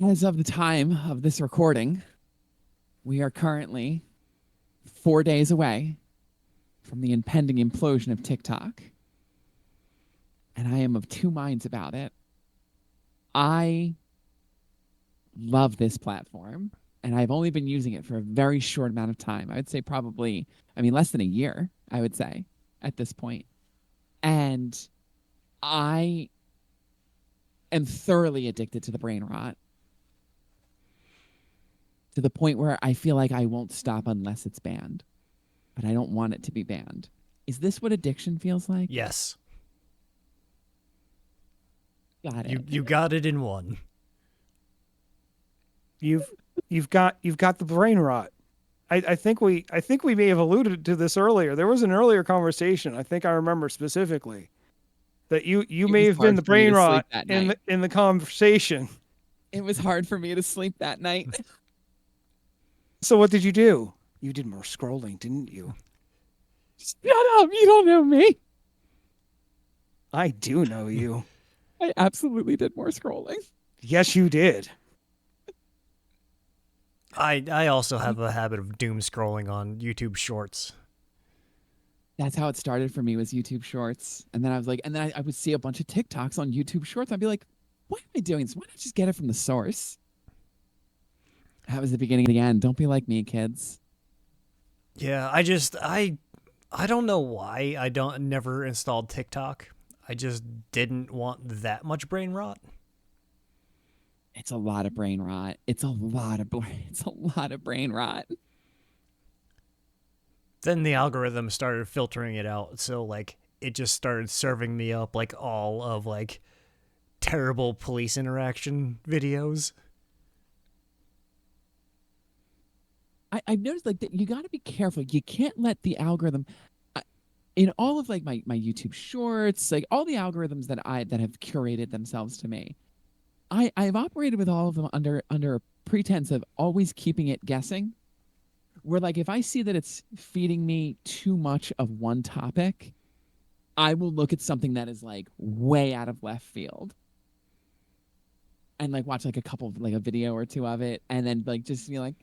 As of the time of this recording, we are currently 4 days away from the impending implosion of TikTok. And I am of two minds about it. I love this platform, and I've only been using it for a very short amount of time. I would say probably, less than a year, I would say, at this point. And I am thoroughly addicted to the brain rot to the point where I feel like I won't stop unless it's banned, but I don't want it to be banned. Is this what addiction feels like? Yes. Got You it. you got it in one. You've got the brain rot. I think we may have alluded to this earlier. There was an earlier conversation. I think I remember specifically that you It may was have been hard the for me brain to sleep rot that in night. the conversation. It was hard for me to sleep that night. So what did you do? You did more scrolling, didn't you? Shut up. You don't know me. I do know you. I absolutely did more scrolling. Yes, you did. I also have a habit of doom scrolling on YouTube Shorts. That's how it started for me, was YouTube Shorts. And then I was like, and then I would see a bunch of TikToks on YouTube Shorts. I'd be like, why am I doing this? Why not just get it from the source? That was the beginning of the end. Don't be like me, kids. Yeah, I don't know why I don't never installed TikTok. I just didn't want that much brain rot. It's a lot of brain rot. It's a lot of brain rot. Then the algorithm started filtering it out, so like it just started serving me up like all of like terrible police interaction videos. I've noticed like that you got to be careful. You can't let the algorithm in all of like my YouTube shorts, like all the algorithms that have curated themselves to me. I've operated with all of them under a pretense of always keeping it guessing. Where like if I see that it's feeding me too much of one topic, I will look at something that is like way out of left field and like watch like a couple of like a video or two of it and then like just be like,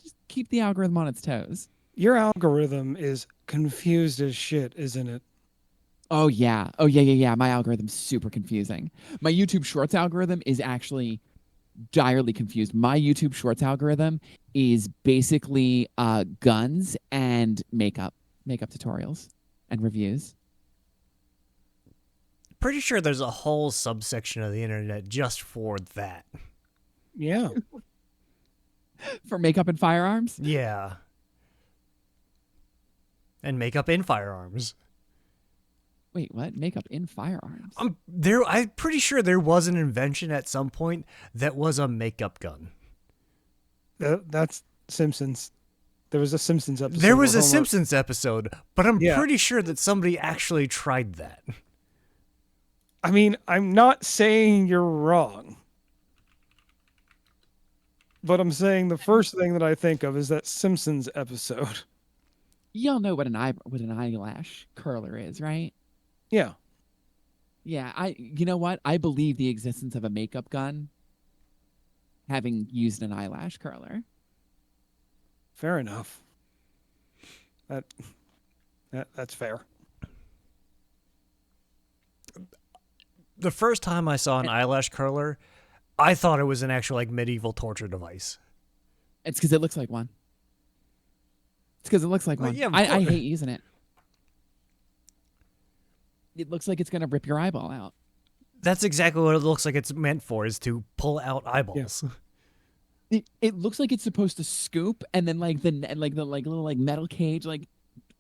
just keep the algorithm on its toes. Your algorithm is confused as shit, isn't it? Oh yeah. Oh yeah. My algorithm's super confusing. My YouTube Shorts algorithm is actually direly confused. My YouTube Shorts algorithm is basically guns and makeup tutorials and reviews. Pretty sure there's a whole subsection of the internet just for that. Yeah. For makeup and firearms? Yeah. And makeup in firearms. Wait, what? Makeup in firearms? I'm pretty sure there was an invention at some point that was a makeup gun. That's Simpsons. There was a Simpsons episode. There was a where Homer- Simpsons episode, but I'm Yeah. pretty sure that somebody actually tried that. I mean, I'm not saying you're wrong. But I'm saying the first thing that I think of is that Simpsons episode. Y'all know what an eyelash curler is, right? Yeah. Yeah, you know what? I believe the existence of a makeup gun having used an eyelash curler. Fair enough. That's fair. The first time I saw an eyelash curler, I thought it was an actual like medieval torture device. It's because it looks like one. It's because it looks like Well, one. yeah, of I course. hate using it. It looks like it's going to rip your eyeball out. That's exactly what it looks like it's meant for, is to pull out eyeballs. It looks like it's supposed to scoop, and then like the little like metal cage like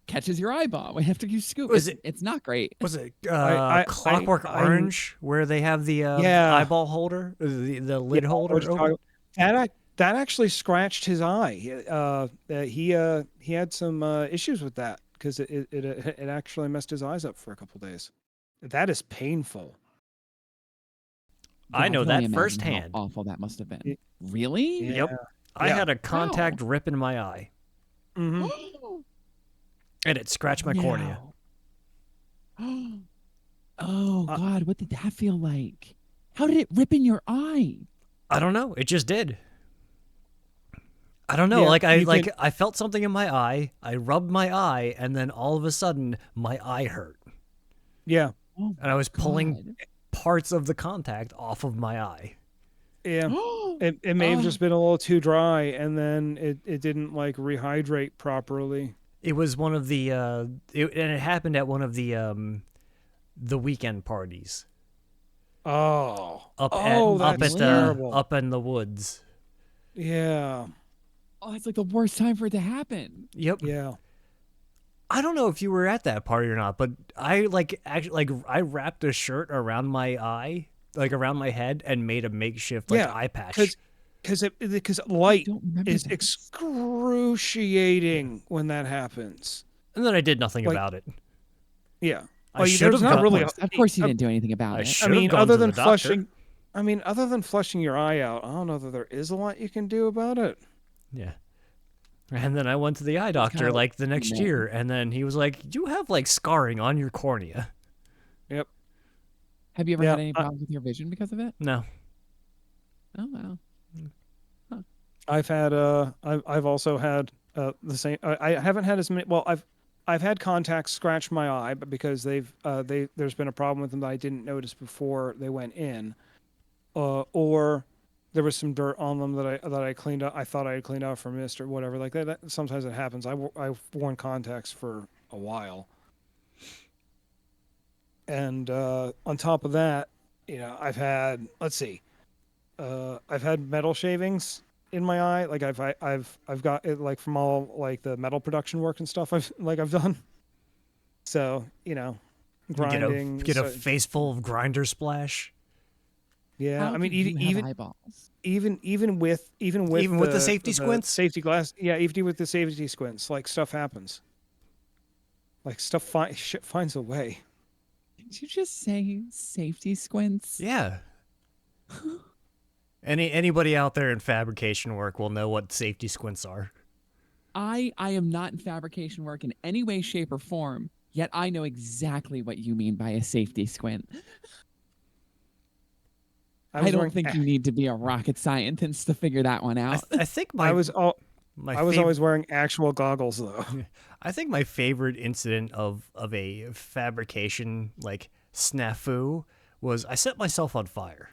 catches your eyeball after you scoop. It's not great. Was it I- Clockwork Orange, where they have the Yeah. eyeball holder, the lid holder? What you're talking about. That actually scratched his eye. He had some issues with that because it actually messed his eyes up for a couple days. That is painful. I know can only that imagine firsthand. How awful that must have been. It- Really? Yeah. Yep. I Yeah. had a contact rip in my eye, Mm-hmm. and it scratched my cornea. Oh God, what did that feel like? How did it rip in your eye? I don't know. It just did. I don't know. Yeah, Like you can. I felt something in my eye. I rubbed my eye, and then all of a sudden, my eye hurt, Yeah, Oh and I was pulling God. parts of the contact off of my eye. yeah. It may have Oh, just been a little too dry, and then it didn't like rehydrate properly. It was one of the and it happened at one of the weekend parties Oh, up that's at really? the terrible. up in the woods. Yeah, Oh, it's like the worst time for it to happen. Yep. yeah, I don't know if you were at that party or not, but I like actually like I wrapped a shirt around my eye, like around my head, and made a makeshift like yeah. eye patch. Because I light don't remember is that. excruciating when that happens. And then I did nothing Like, about it. yeah. I Well, should there's have not Of gone. really. course. Of course you A, didn't do anything about I it. I should have mean, gone other to the than doctor. flushing. I mean, other than flushing your eye out, I don't know that there is a lot you can do about it. Yeah. And then I went to the eye It's doctor kind of like the next year, and then he was like, "You have like scarring on your cornea." Yep. Have you ever Yeah. had any problems with your vision because of it? No. Oh wow. Huh. I've had I've also had the same. I haven't had as many. Well, I've had contacts scratch my eye, but because there's been a problem with them that I didn't notice before they went in, or there was some dirt on them that I cleaned up. I thought I had cleaned out for mist or whatever. Like that sometimes it happens. I've worn contacts for a while, and on top of that, I've had, let's see, I've had metal shavings in my eye. Like I've got it like from all like the metal production work and stuff I've done. So You grinding. get a So face full of grinder splash. yeah, How I do mean you have even eyeballs? even with Even with the safety the squints? safety glass, yeah, even with the safety squints, like stuff happens. Like stuff shit finds a way. Did you just say safety squints? Yeah. Anybody out there in fabrication work will know what safety squints are. I am not in fabrication work in any way, shape, or form, yet I know exactly what you mean by a safety squint. I I was don't wearing think you need to be a rocket scientist to figure that one out. I think I was all my I was favorite always wearing actual goggles though. I think my favorite incident of a fabrication like snafu was I set myself on fire.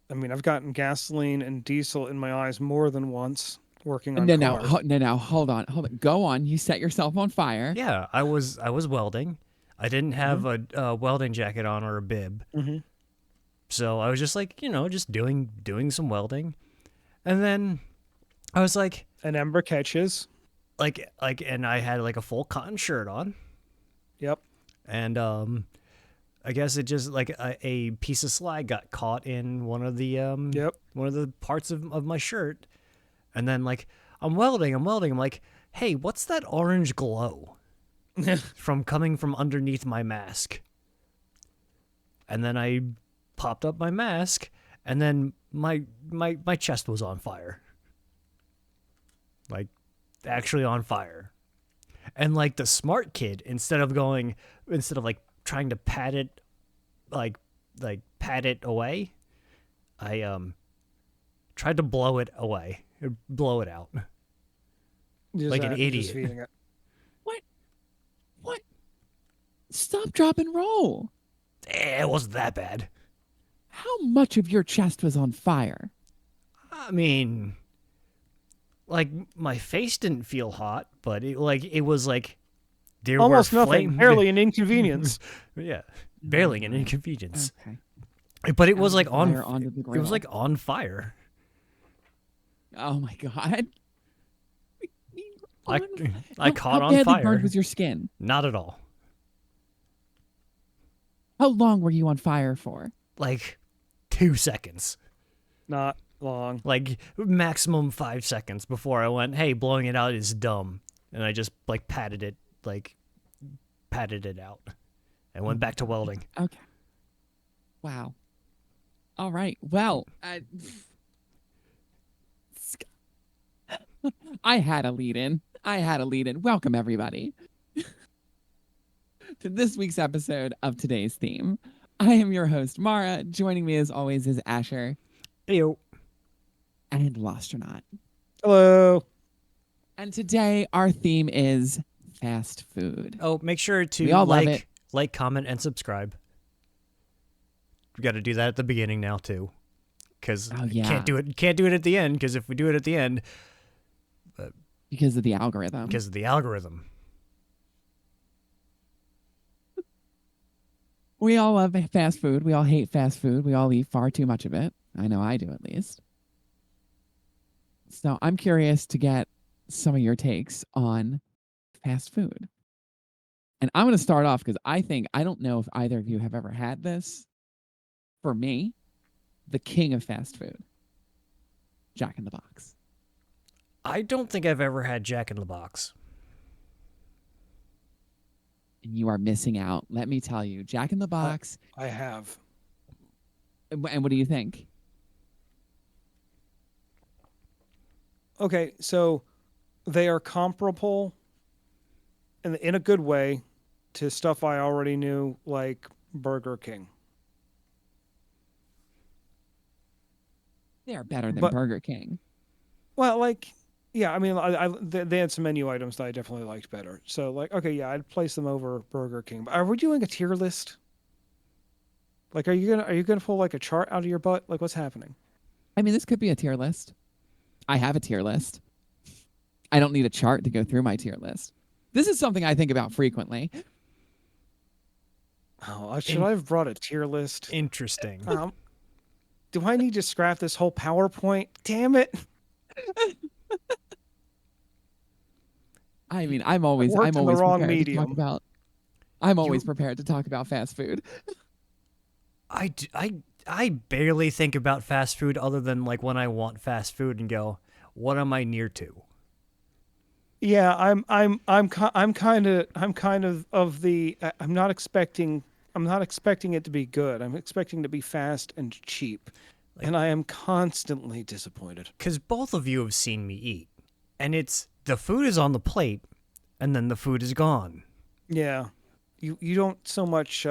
I mean, I've gotten gasoline and diesel in my eyes more than once working on No, no, cars. no, hold on, hold on. Go on. You set yourself on fire. Yeah, I was welding. I didn't have a welding jacket on or a bib. Mm-hmm. So I was just like, just doing some welding. And then I was like An ember catches. and I had like a full cotton shirt on. Yep. And I guess it just like a piece of slag got caught in Yep. one of the parts of my shirt. And then like I'm welding. I'm like, "Hey, what's that orange glow from coming from underneath my mask?" And then I popped up my mask, and then my chest was on fire. Like actually on fire. And like the smart kid, instead of like trying to pat it pat it away, I tried to blow it away. Blow it out. Just Like an just idiot. feeding it. What? What? Stop, drop, and roll. It wasn't that bad. How much of your chest was on fire? I mean, like my face didn't feel hot, but it was like there Almost were nothing. flame. Barely an inconvenience. Yeah, barely an inconvenience. Okay. But it Out was of like the on. fire onto the It was grill. like on fire. Oh my god. I I caught how on badly fire. burned was your skin? Not at all. How long were you on fire for? Like 2 seconds. Not long. Like maximum 5 seconds before I went, "Hey, blowing it out is dumb," and I just like patted it out, and went back to welding. Okay. Wow. All right. Well, I had a lead in. Welcome, everybody. to this week's episode of Today's Theme. I am your host, Mara. Joining me as always is Asher Ew. and Lostronaut. Hello. And today our theme is fast food. Oh, make sure We to all love it. like, comment, and subscribe. We got to do that at the beginning now too, because Oh, yeah. can't do it at the end. Because if we do it at the end, Because of the algorithm. because of the algorithm. We all love fast food. We all hate fast food. We all eat far too much of it. I know I do, at least. So I'm curious to get some of your takes on fast food. And I'm going to start off because I don't know if either of you have ever had this. For me, the king of fast food, Jack in the Box. I don't think I've ever had Jack in the Box. And you are missing out. Let me tell you, Jack in the Box. I have. And what do you think? Okay, so they are comparable in a good way to stuff I already knew, like Burger King. They are better than But- Burger King. Well, like, yeah, I mean, they had some menu items that I definitely liked better. So, like, okay, yeah, I'd place them over Burger King. But are we doing a tier list? Like, are you gonna pull like a chart out of your butt? Like, what's happening? I mean, this could be a tier list. I have a tier list. I don't need a chart to go through my tier list. This is something I think about frequently. Oh, should I have brought a tier list? Interesting. Do I need to scrap this whole PowerPoint? Damn it! I mean, I'm always worked in the always wrong prepared to talk medium. about. I'm always prepared to talk about fast food. I barely think about fast food other than like when I want fast food and go, what am I near to? Yeah, I'm kind of the I'm not expecting it to be good. I'm expecting it to be fast and cheap. And I am constantly disappointed. Because both of you have seen me eat, and it's the food is on the plate, and then the food is gone. Yeah. You don't so much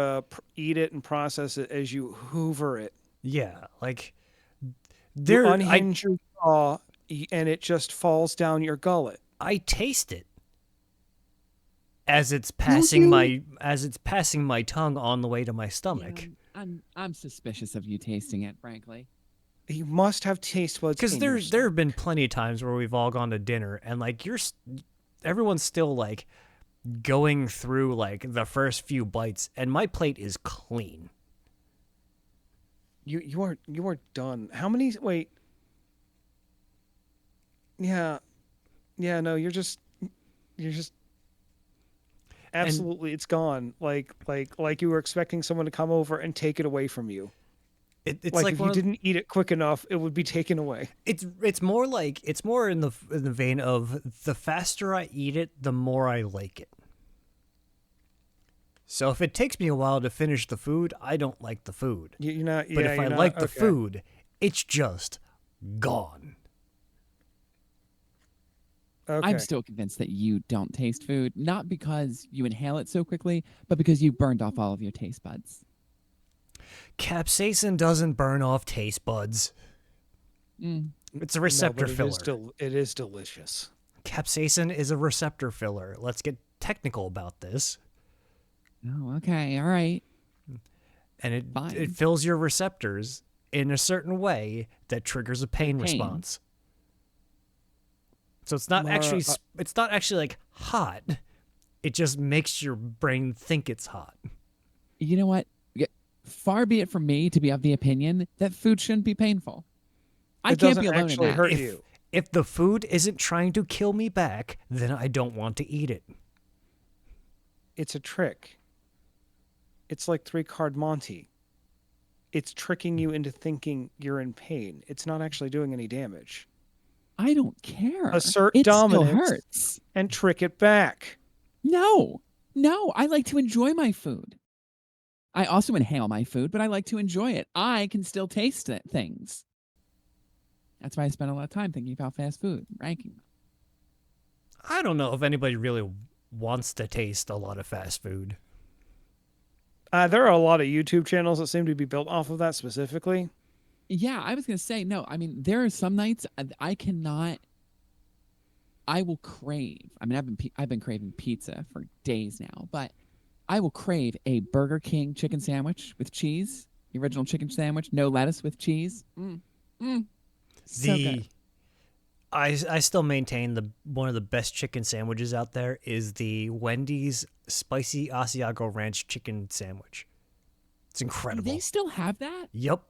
eat it and process it as you hoover it. Yeah, like You unhinge your jaw and it just falls down your gullet. I taste it as it's passing my tongue on the way to my stomach. Yeah, I'm suspicious of you tasting it, frankly. You must have taste buds. Because in your there have been plenty of times where we've all gone to dinner and like everyone's still like going through like the first few bites and my plate is clean. You are done. How many? Wait. Yeah, no, you're just absolutely. It's gone. Like you were expecting someone to come over and take it away from you. It's like like if you didn't eat it quick enough, it would be taken away. it's more in the vein of the faster I eat it, the more I like it. So if it takes me a while to finish the food, I don't like the food. You're not. But yeah, if you're I not- like the okay. food, it's just gone. Okay. I'm still convinced that you don't taste food, not because you inhale it so quickly, but because you've burned off all of your taste buds. Capsaicin doesn't burn off taste buds. It's a receptor No, but filler. it is delicious. Capsaicin is a receptor filler. Let's get technical about this. Oh, okay, all right. And Fine. it fills your receptors in a certain way that triggers a pain Pain. response. So it's not Mara, actually like hot. It just makes your brain think it's hot. You know what? Far be it from me to be of the opinion that food shouldn't be painful. I It can't doesn't be alone in actually that. hurt you. If the food isn't trying to kill me back, then I don't want to eat it. It's a trick. It's like 3-card Monty. It's tricking you into thinking you're in pain. It's not actually doing any damage. I don't care. Assert it dominance. still hurts. And trick it back. No, I like to enjoy my food. I also inhale my food, but I like to enjoy it. I can still taste things. That's why I spend a lot of time thinking about fast food, ranking them. I don't know if anybody really wants to taste a lot of fast food. There are a lot of YouTube channels that seem to be built off of that specifically. Yeah, I was gonna say no. I mean, there are some nights I cannot. I will crave. I mean, I've been craving pizza for days now, but I will crave a Burger King chicken sandwich with cheese, the original chicken sandwich, no lettuce with cheese. So good. The I still maintain the one of the best chicken sandwiches out there is the Wendy's spicy Asiago ranch chicken sandwich. It's Do they incredible. still have that? Yep.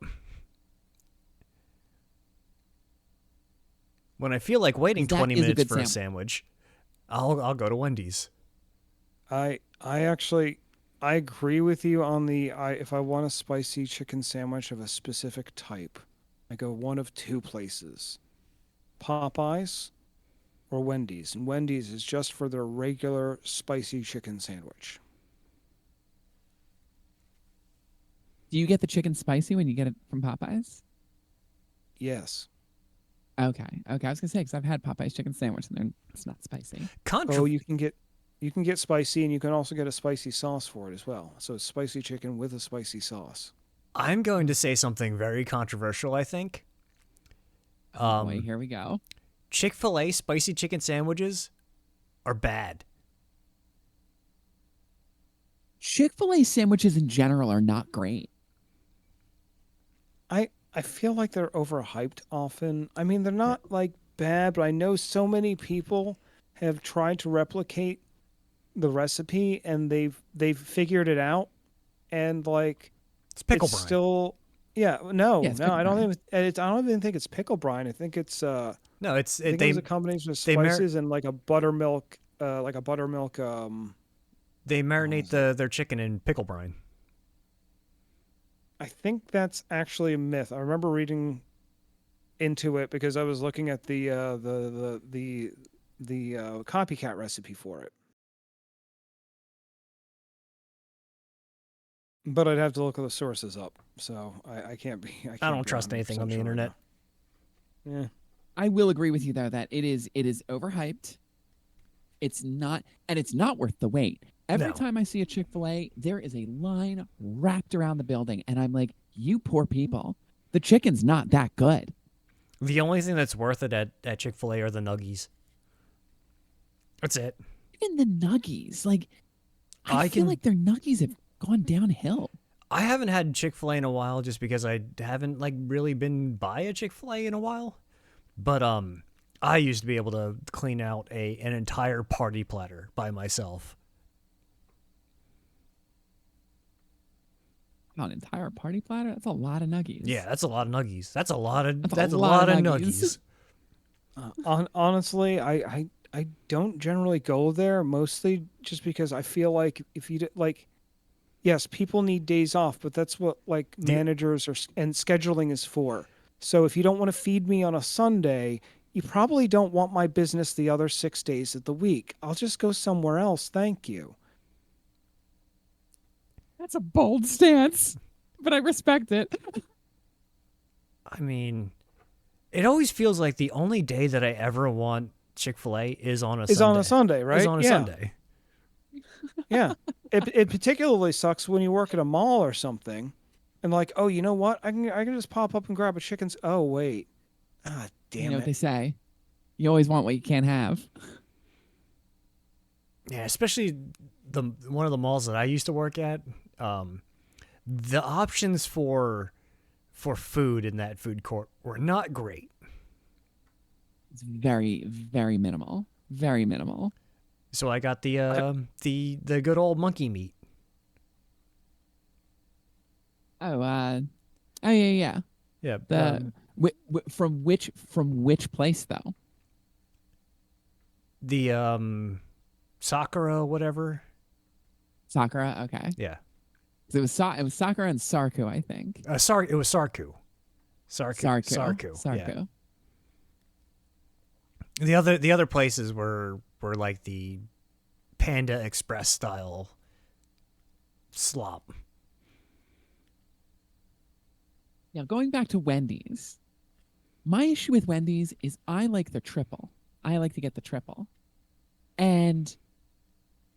When I feel like waiting 'Cause that 20 is a minutes good for a sandwich. sandwich, I'll go to Wendy's. I actually I agree with you on the I if I want a spicy chicken sandwich of a specific type, I go one of two places. Popeyes or Wendy's. And Wendy's is just for their regular spicy chicken sandwich. Do you get the chicken spicy when you get it from Popeyes? Yes. Okay. Okay. I was gonna say because I've had Popeyes chicken sandwich and it's not spicy. Oh, Contra- you can get spicy and you can also get a spicy sauce for it as well. So it's spicy chicken with a spicy sauce. I'm going to say something very controversial, I think. Oh boy, here we go. Chick-fil-A spicy chicken sandwiches are bad. Chick-fil-A sandwiches in general are not great. I feel like they're overhyped often. I mean, they're not like bad, but I know so many people have tried to replicate the recipe and they've figured it out and like It's pickle it's brine. still Yeah, it's no, pickle brine. I don't even think it's pickle brine. I think it's No, it's I think it was a combination of they spices and like a buttermilk they what marinate was it? their chicken in pickle brine. I think that's actually a myth. I remember reading into it because I was looking at the copycat recipe for it. But I'd have to look the sources up, so I can't be. I I can't don't be trust anything on 100% the sure right internet. now. Yeah, I will agree with you though that it is overhyped. It's not, and it's not worth the wait. Every No. time I see a Chick-fil-A, there is a line wrapped around the building, and I'm like, you poor people. The chicken's not that good. The only thing that's worth it at Chick-fil-A are the nuggies. That's it. Even the nuggies, like I I feel can like their nuggies have gone downhill. I haven't had Chick-fil-A in a while just because I haven't like really been by a Chick-fil-A in a while. But I used to be able to clean out an entire party platter by myself. An entire party platter? That's a lot of nuggies. Yeah, that's a lot of nuggies. That's That's a lot of nuggies. honestly, I don't generally go there mostly just because I feel like if you like, yes, people need days off, but that's what like The managers and scheduling is for. So if you don't want to feed me on a Sunday, you probably don't want my business the other 6 days of the week. I'll just go somewhere else. Thank you. That's a bold stance, but I respect it. I mean, it always feels like the only day that I ever want Chick-fil-A is on a Is Sunday. on a Sunday, Is right? on a Yeah. Sunday. Yeah. It particularly sucks when you work at a mall or something and like, oh, you know what? I can just pop up and grab a chicken's. Oh, wait. Ah, You damn know what it. they say. You always want what you can't have. Yeah, especially the one of the malls that I used to work at. The options for food in that food court were not great. It's very, very minimal. Very minimal. So I got I, the good old monkey meat. Oh, oh yeah, yeah. Yeah, The from which place though? the Sakura whatever. Sakura. Okay. Yeah. 'Cause it was Sakura and Sarku, I think. Sorry, it was Sarku. Sarku. Yeah. Sarku. The other places were like the Panda Express style slop. Now going back to Wendy's, my issue with Wendy's is I like the triple. I like to get the triple, and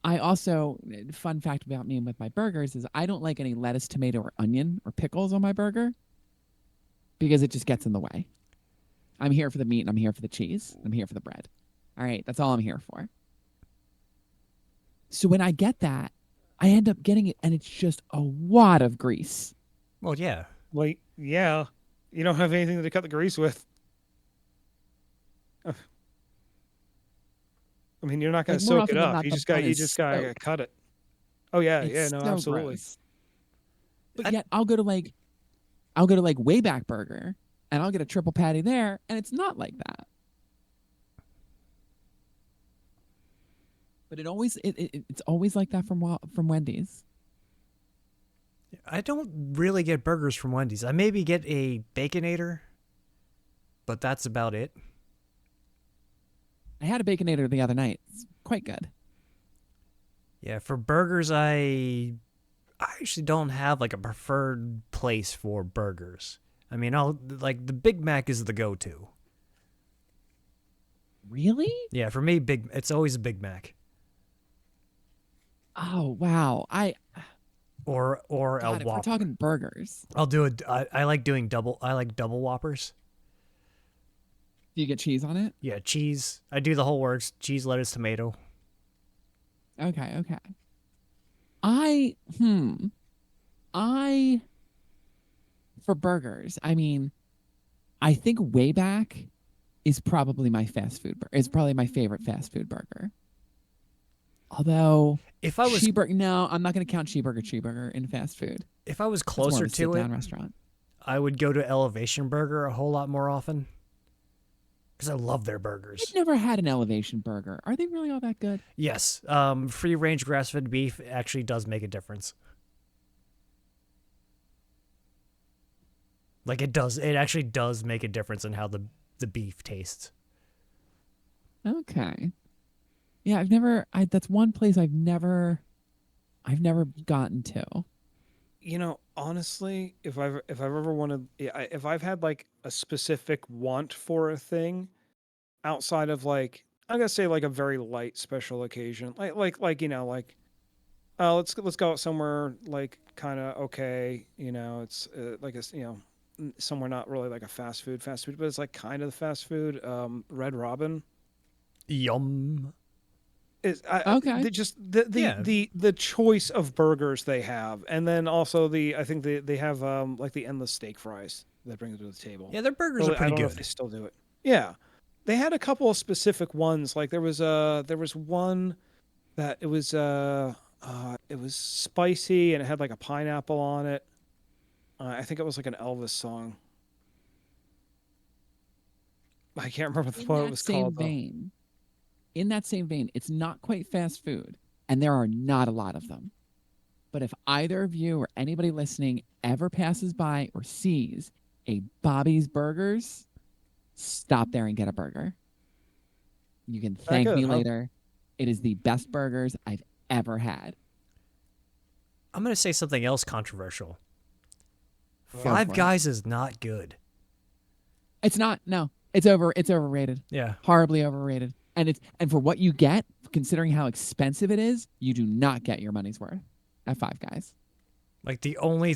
I also, fun fact about me and with my burgers is I don't like any lettuce, tomato, or onion or pickles on my burger because it just gets in the way. I'm here for the meat and I'm here for the cheese. I'm here for the bread. All right, that's all I'm here for. So when I get that, I end up getting it and it's just a wad of grease. Well, yeah. Like, yeah, you don't have anything to cut the grease with. I mean, you're not going Like to more soak it often than up. not, the bun You is just got to soaked. cut it. Oh yeah, yeah, It's no, so absolutely. gross. But I, yet I'll go to like Wayback Burger and I'll get a triple patty there and it's not like that. But it's always like that from Wendy's. I don't really get burgers from Wendy's. I maybe get a Baconator, but that's about it. I had a Baconator the other night. It's quite good. Yeah, for burgers, I actually don't have like a preferred place for burgers. I mean, I'll like the Big Mac is the go-to. Really? Yeah, for me, it's always a Big Mac Oh wow. or a God, if we're Whopper. talking burgers, I'll do it. I like doing double. I like double Whoppers. do you get cheese on it? Yeah, cheese. I do the whole works: cheese, lettuce, tomato. Okay, okay. I I for burgers, I mean, I think Wayback is probably my fast food burger. Is probably my favorite fast food burger. Although If I was Cheeseburger, no, I'm not going to count Cheeseburger in fast food. if I was That's more closer of a to it, sit-down restaurant. I would go to Elevation Burger a whole lot more often because I love their I've burgers. never had an elevation burger. Are they really all that good? Yes, free range grass fed beef actually does make a difference. Like it does. It actually does make a difference in how the beef tastes. Okay. Yeah, that's one place I've never gotten to. Honestly, if I've ever wanted, yeah, if I've had like a specific want for a thing outside of like, I'm gonna say like a very light special occasion, like let's go out somewhere like kind of okay, it's like somewhere not really like a fast food, but it's like kind of the fast food. Red Robin Yum. is Okay. just the, Yeah. the choice of burgers they have, and then also I think they have like the endless steak fries that bring it to the table. Yeah, their burgers are Really, I pretty don't know if they good. still do it. Yeah, they had a couple of specific ones. Like there was one that it was spicy and it had like a pineapple on it. I think it was like an Elvis song. I can't remember In what it that was same called though. vein, it's not quite fast food, and there are not a lot of them. But if either of you or anybody listening ever passes by or sees a Bobby's Burgers, stop there and get a burger. You can That thank good, me huh? later. It is the best burgers I've ever had. I'm gonna say something else controversial. Go Five for it. Guys is not good. It's not. No, it's overrated. Yeah. Horribly overrated. And for what you get, considering how expensive it is, you do not get your money's worth at Five Guys. Like the only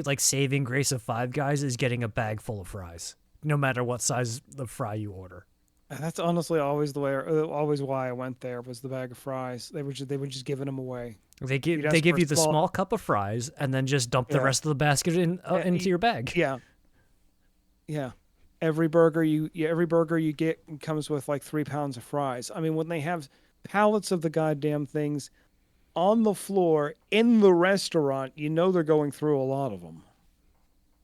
like saving grace of Five Guys is getting a bag full of fries, no matter what size the fry you order. That's honestly always the way, always why I went there was the bag of fries. They were just giving them away. You'd They ask for give a you the small cup of fries and then just dump the yeah, rest of the basket into your bag. yeah, yeah. Every burger you get comes with like 3 pounds of fries. I mean, when they have pallets of the goddamn things on the floor in the restaurant, they're going through a lot of them.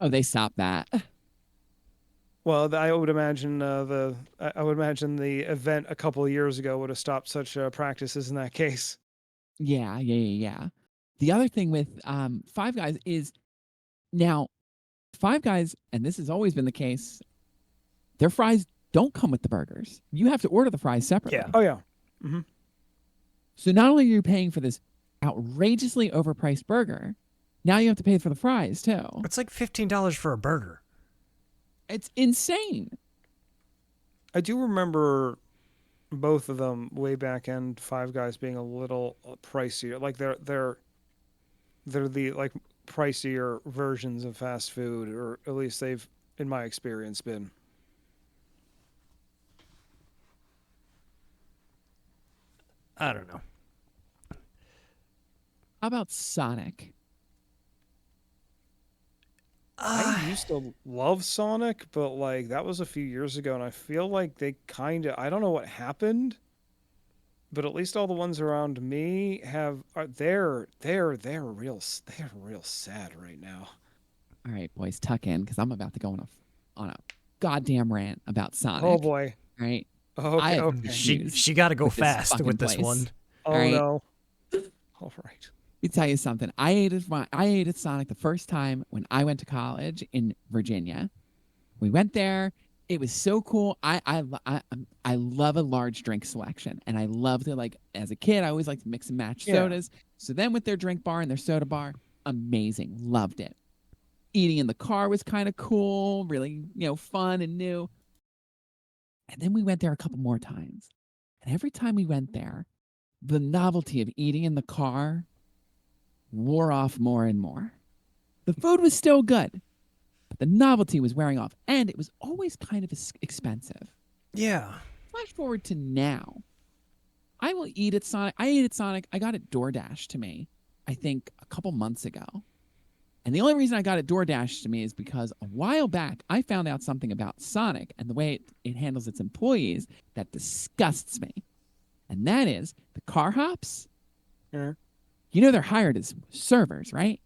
Oh, they stopped that. Well, I would imagine the event a couple of years ago would have stopped such practices in that case. Yeah, yeah, yeah, yeah. The other thing with Five Guys is now Five Guys, and this has always been the case, their fries don't come with the burgers. You have to order the fries Yeah. separately. Oh yeah. Hmm. So not only are you paying for this outrageously overpriced burger, now you have to pay for the fries too. It's like $15 for a burger. It's insane. I do remember both of them way back end. Five Guys being a little pricier. Like they're the like pricier versions of fast food, or at least they've, in my experience, been. I don't know. How about Sonic? I Uh, used to love Sonic, but like that was a few years ago, and I feel like they kind of, I don't know what happened, but at least all the ones around me have are they're real sad right now. All right, boys, tuck in because I'm about to go on a goddamn rant about Oh Sonic. boy. All right, I Okay, have okay. issues she got to go with this fast fucking with this place. one. All Oh right, no. All right. let me tell you something. I ate at Sonic the first time when I went to college in Virginia. We went there. It was so cool. I love a large drink selection, and I love to like as a kid. I always liked to mix and match Yeah. sodas. So then with their drink bar and their soda bar, amazing. Loved it. Eating in the car was kind of cool, really fun and new. And then we went there a couple more times, and every time we went there, the novelty of eating in the car wore off more and more. The food was still good, but the novelty was wearing off, and it was always kind of expensive. Yeah. Flash forward to now. I will eat at Sonic. I ate at Sonic. I got it DoorDash to me, I think a couple months ago. And the only reason I got it DoorDash to me is because a while back I found out something about Sonic and the way it handles its employees that disgusts me. And that is the car hops. Yeah. They're hired as servers, right?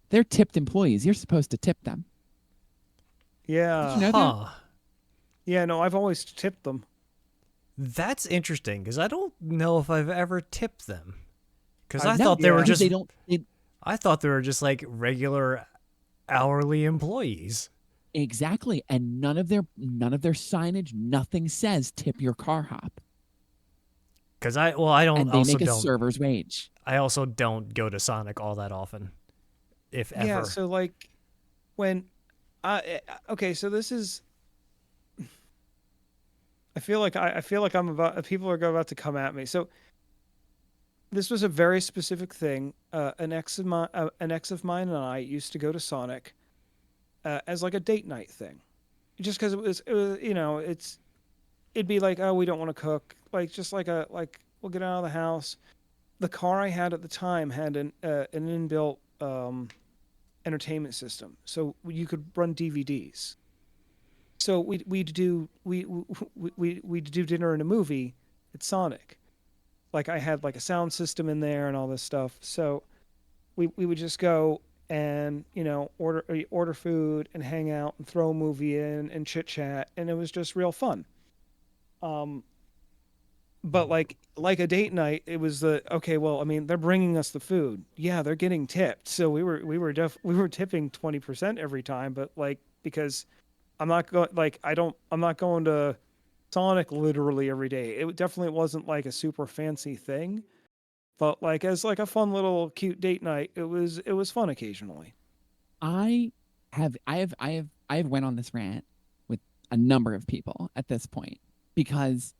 They're tipped employees. You're supposed to tip them. Did you Yeah. know that? Huh. Yeah, no, I've always tipped them. That's interesting because I don't know if I've ever tipped them. Because I I've- No, thought they were yeah. because just they don't. I thought they were just like regular hourly employees. Exactly, and none of their signage, nothing says tip your car hop, Because I don't and they also make a don't server's wage. I also don't go to Sonic all that often, if Yeah, ever. so like when okay, so this is I feel like I'm about people are about to come at me. So this was a very specific thing. An ex of mine and I used to go to Sonic as like a date night thing, just because it was it'd be like, oh, we don't want to cook, like just like we'll get out of the house. The car I had at the time had an inbuilt entertainment system, so you could run DVDs. So we'd do dinner and a movie at Sonic. Like I had like a sound system in there and all this stuff. So we would just go and order food and hang out and throw a movie in and chit chat, and it was just real fun. Um, but like a date night, it was the okay. Well, I mean, they're bringing us the food. Yeah, they're getting tipped. So we were tipping 20% every time, but like because I'm not going to Sonic literally every day. It definitely wasn't like a super fancy thing, but like as like a fun little cute date night, it was fun occasionally. I have went on this rant with a number of people at this point because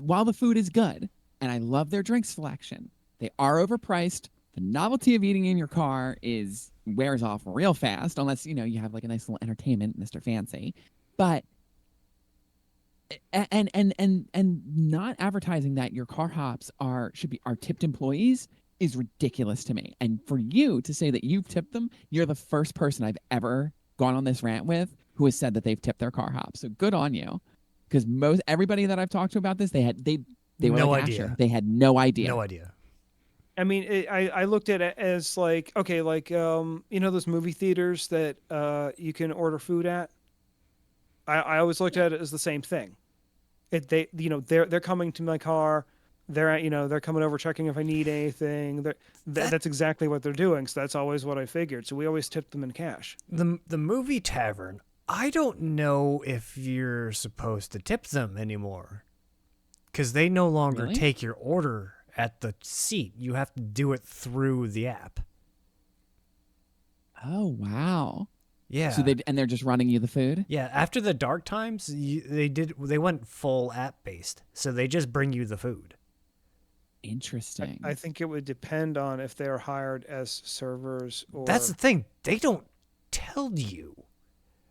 while the food is good and I love their drink selection, they are overpriced. The novelty of eating in your car is wears off real fast unless you have like a nice little entertainment, Mr. Fancy. But and not advertising that your car hops are tipped employees is ridiculous to me. And for you to say that you've tipped them, you're the first person I've ever gone on this rant with who has said that they've tipped their car hops. So good on you. Because most everybody that I've talked to about this, they were No like idea. Asher. They had no idea. No idea. I mean, I looked at it as like okay, like those movie theaters that you can order food at. I always looked at it as the same thing. They're coming to my car. They're coming over checking if I need anything. That's exactly what they're doing. So that's always what I figured. So we always tip them in cash. The movie tavern. I don't know if you're supposed to tip them anymore, because they no longer Really? take your order at the seat. You have to do it through the app. Oh wow. So Yeah. they're just running you the food. Yeah, after the dark times, they went full app based. So they just bring you the food. I Interesting. think it would depend on if they're hired as servers That's the or. thing. They don't tell you.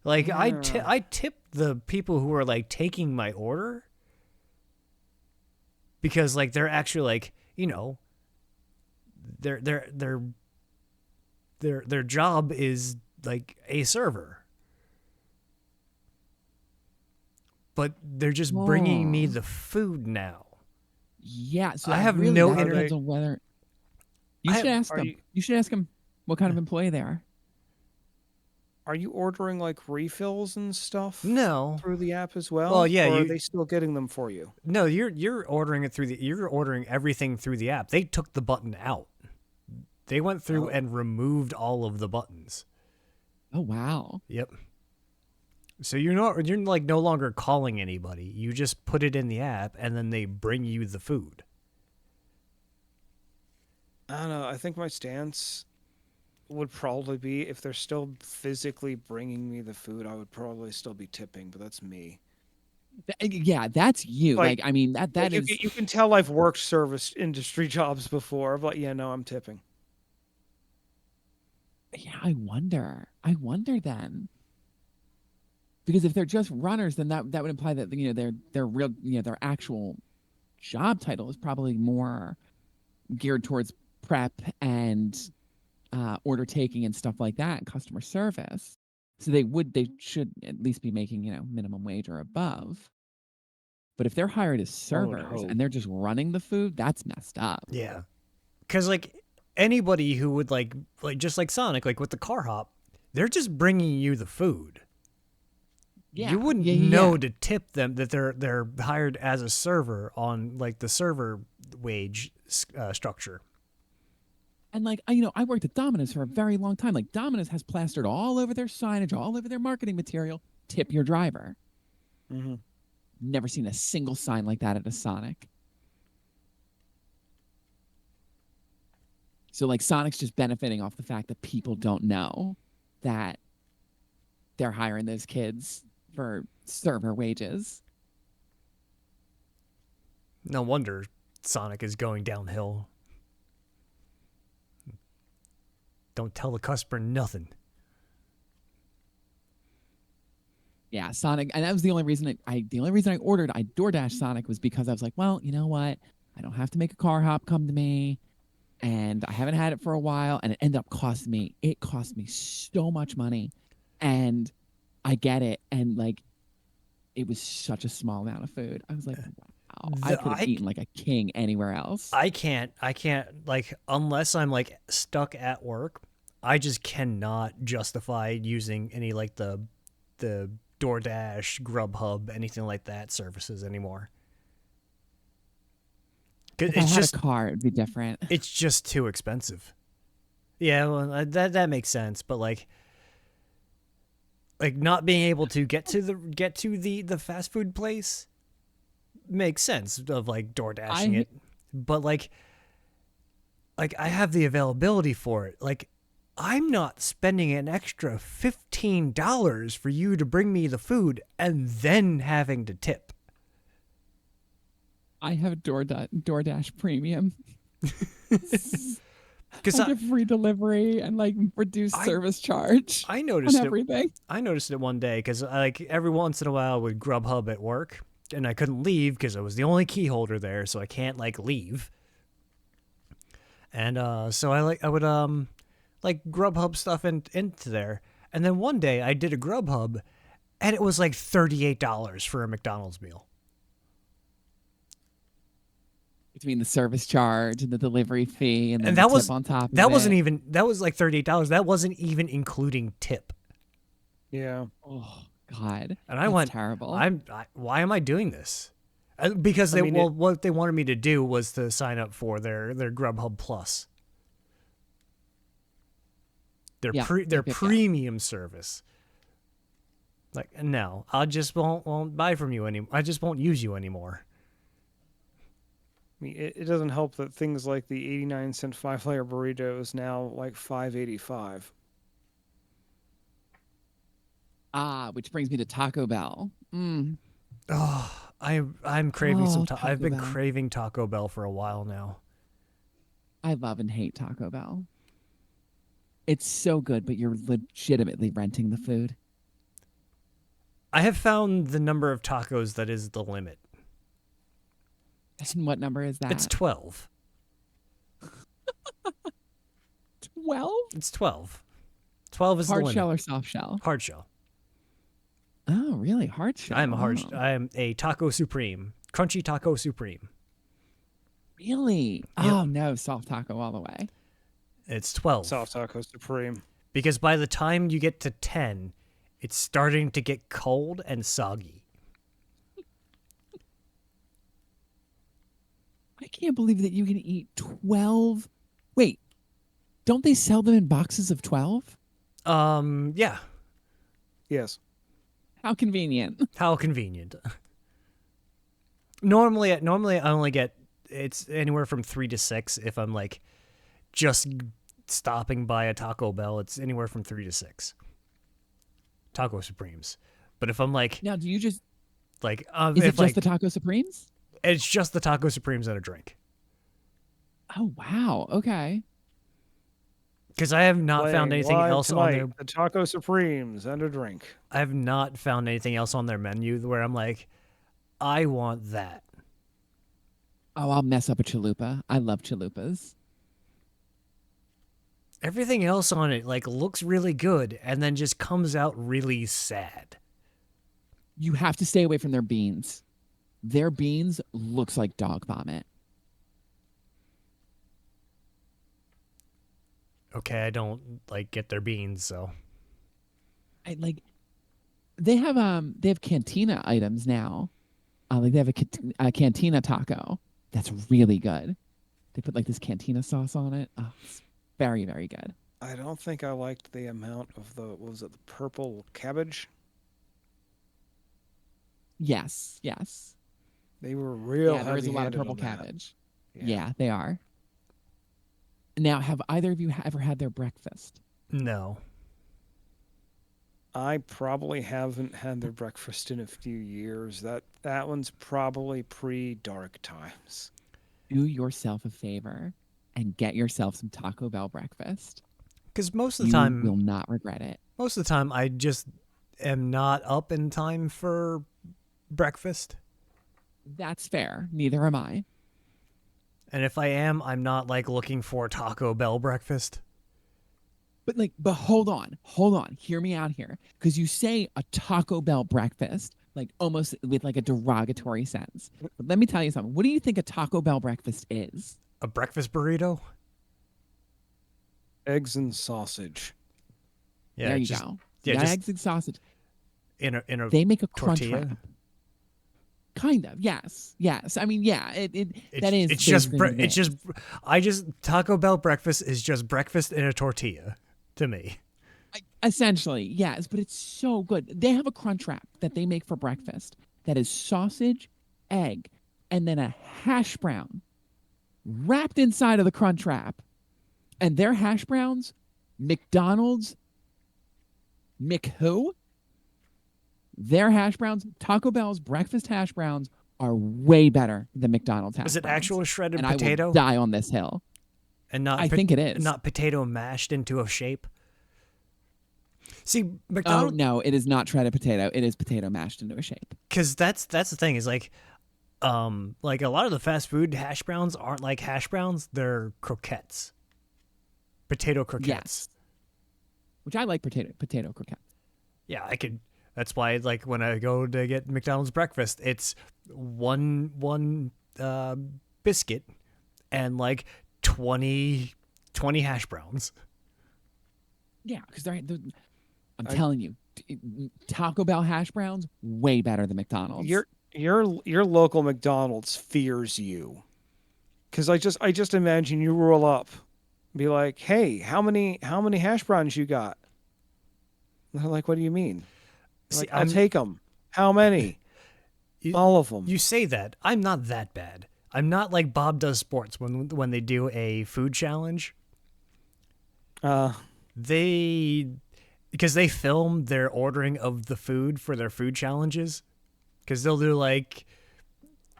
Like Yeah. I tip the people who are like taking my order because like they're actually like, you know, their their job is like a server. But they're just bringing me Oh, the food now. yeah. So I have really, no that Are inter depends they? on whether you I should have ask Are them. you? You should ask them what kind of employee they are. Are you ordering like refills and stuff no. through the app as Well, well, yeah, or are you they still getting them for you? no, you're ordering it through the you're ordering everything through the app. They took the button out. They went through Oh, and removed all of the buttons. Oh wow. Yep. So you're like no longer calling anybody. You just put it in the app and then they bring you the food. I don't know. I think my stance would probably be if they're still physically bringing me the food, I would probably still be tipping, but that's me. Yeah, that's you. Like, Like, I mean, that is. you can tell I've worked service industry jobs before, but yeah, no, I'm tipping. Yeah, I wonder. I wonder then. Because if they're just runners, then that would imply that their real their actual job title is probably more geared towards prep and order taking and stuff like that, and customer service. So they should at least be making minimum wage or above. But if they're hired as One would servers hope. and they're just running the food, that's messed up. Yeah. Cuz like anybody who would like just like Sonic like with the car hop, they're just bringing you the food. Yeah, You wouldn't yeah, yeah. know to tip them that they're hired as a server on like the server wage structure. And like I worked at Domino's for a very long time. Like Domino's has plastered all over their signage, all over their marketing material, tip your driver. Hmm. Never seen a single sign like that at a Sonic. So like Sonic's just benefiting off the fact that people don't know that they're hiring those kids for server wages. No wonder Sonic is going downhill. Don't tell the customer nothing. Yeah, Sonic, and that was the only reason I ordered I DoorDash Sonic was because I was like, well, you know what? I don't have to make a car hop come to me, and I haven't had it for a while, and it cost me so much money, and I get it, and like it was such a small amount of food. I was like, wow, I The could have eaten like a king anywhere else. I can't like unless I'm like stuck at work, I just cannot justify using any like the DoorDash, Grubhub, anything like that services anymore. 'Cause If I had a car, it'd be different. it's just too expensive. Yeah, well, that makes sense, but like not being able to get to the fast food place makes sense of like door dashing I it, but like I have the availability for it. Like I'm not spending an extra $15 for you to bring me the food and then having to tip. I have DoorDash Premium. Because I get free delivery and like reduced I service charge I on noticed it. everything. I noticed it one day because like every once in a while with Grubhub at work, and I couldn't leave because I was the only key holder there, so I can't like leave. And so I would like Grubhub stuff into there, and then one day I did a Grubhub, and it was like $38 for a McDonald's meal. Between the service charge and the delivery fee and then And the tip on top of that wasn't it. even that was like $38. That wasn't even including tip. Yeah. Oh God, And I that's went, terrible. why am I doing this? Because I mean, what they wanted me to do was to sign up for their Grubhub Plus, Yeah, their yep, yep, yep. premium service. Like no, I just won't buy from you anymore. I just won't use you anymore. I mean, it doesn't help that things like the 89-cent 5-layer burrito is now like 5.85. Ah, which brings me to Taco Bell. Mm. Oh, I'm craving Oh, I've Taco been Bell. craving Taco Bell for a while now. I love and hate Taco Bell. It's so good, but you're legitimately renting the food. I have found the number of tacos that is the limit. And what number is It's that? 12. 12? It's 12. 12 is the Hard limit. shell or soft shell? Hard shell. Oh, really? Hard shell. Oh, I am a taco supreme. Crunchy taco supreme. really? Yep. Oh, no. Soft taco all the way. It's 12. Soft Taco Supreme. Because by the time you get to 10, it's starting to get cold and soggy. I can't believe that you can eat 12. Wait, don't they sell them in boxes of 12? Yeah. Yes. How convenient. How convenient. Normally I only get it's anywhere from 3 to 6 if I'm like just stopping by a Taco Bell. It's anywhere from 3 to 6 Taco Supremes. But if I'm like Now, do you just, is it if just the like Taco Supremes? it's just the Taco Supremes and a drink. Oh, wow. Okay. Because I have not found Playing anything live else on tonight, their the Taco Supremes and a drink. I have not found anything else on their menu where I'm like, I want that. Oh, I'll mess up a chalupa. I love chalupas. Everything else on it like looks really good and then just comes out really sad. You have to stay away from their beans. Their beans looks like dog vomit. Okay, I don't like get their beans, so I like they have cantina items now. Like they have a cantina taco that's really good. They put like this cantina sauce on it. Oh, it's very very good. I don't think I liked the amount of what was it, the purple cabbage? Yes, yes. They were real Yeah, there is a lot of heavy-handed purple on that. cabbage. Yeah, they are. Now, have either of you ever had their breakfast? no. I probably haven't had their breakfast in a few years. That one's probably pre-dark times. Do yourself a favor and get yourself some Taco Bell breakfast. Because You will not regret it. most of the time, I just am not up in time for breakfast. That's fair. Neither am I. And if I am, I'm not like looking for Taco Bell breakfast. But hold on. Hear me out here. Because you say a Taco Bell breakfast, like almost with like a derogatory sense. But let me tell you something. What do you think a Taco Bell breakfast is? A breakfast burrito? Eggs and sausage. Yeah, There you just, go. Yeah, You got just eggs and sausage. in a They make a crunch tortilla. wrap. Kind of. Yes. Yes. I mean, yeah, that is it's just basically what it it's just is. I just Taco Bell breakfast is just breakfast in a tortilla to me. Essentially, yes, but it's so good. They have a crunch wrap that they make for breakfast that is sausage, egg, and then a hash brown wrapped inside of the crunch wrap. And their hash browns, McDonald's, McWho? Their hash browns, Taco Bell's breakfast hash browns are way better than McDonald's hash Is it browns. actual shredded And I will potato die on this hill. and not I think it is. not potato mashed into a shape? See, Oh McDonald's no, it is not shredded potato. It is potato mashed into a shape. because that's the thing is like a lot of the fast food hash browns aren't like hash browns, they're croquettes. Potato croquettes. Yes. Which I like potato croquettes. Yeah, I could. That's why, like, when I go to get McDonald's breakfast, it's one biscuit and like 20 hash browns. Yeah, because I'm telling you, Taco Bell hash browns way better than McDonald's. Your local McDonald's fears you. Cuz I just imagine you roll up, be like, "Hey, how many hash browns you got?" And they're like, "What do you mean?" See, Like, "I'll take them." "How many?" "All of them." You say that. I'm not that bad. I'm not like Bob Does Sports when they do a food challenge. Uh, They because they film their ordering of the food for their food challenges. Because they'll do like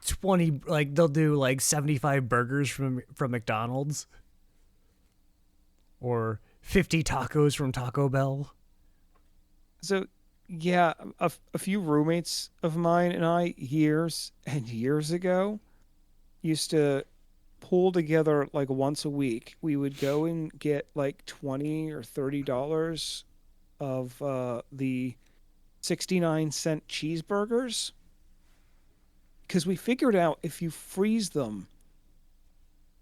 20, like they'll do like 75 burgers from McDonald's or 50 tacos from Taco Bell. So, yeah, a few roommates of mine and I, years and years ago, used to pull together like once a week. We would go and get like 20 or $30 of the 69-cent cheeseburgers because we figured out if you freeze them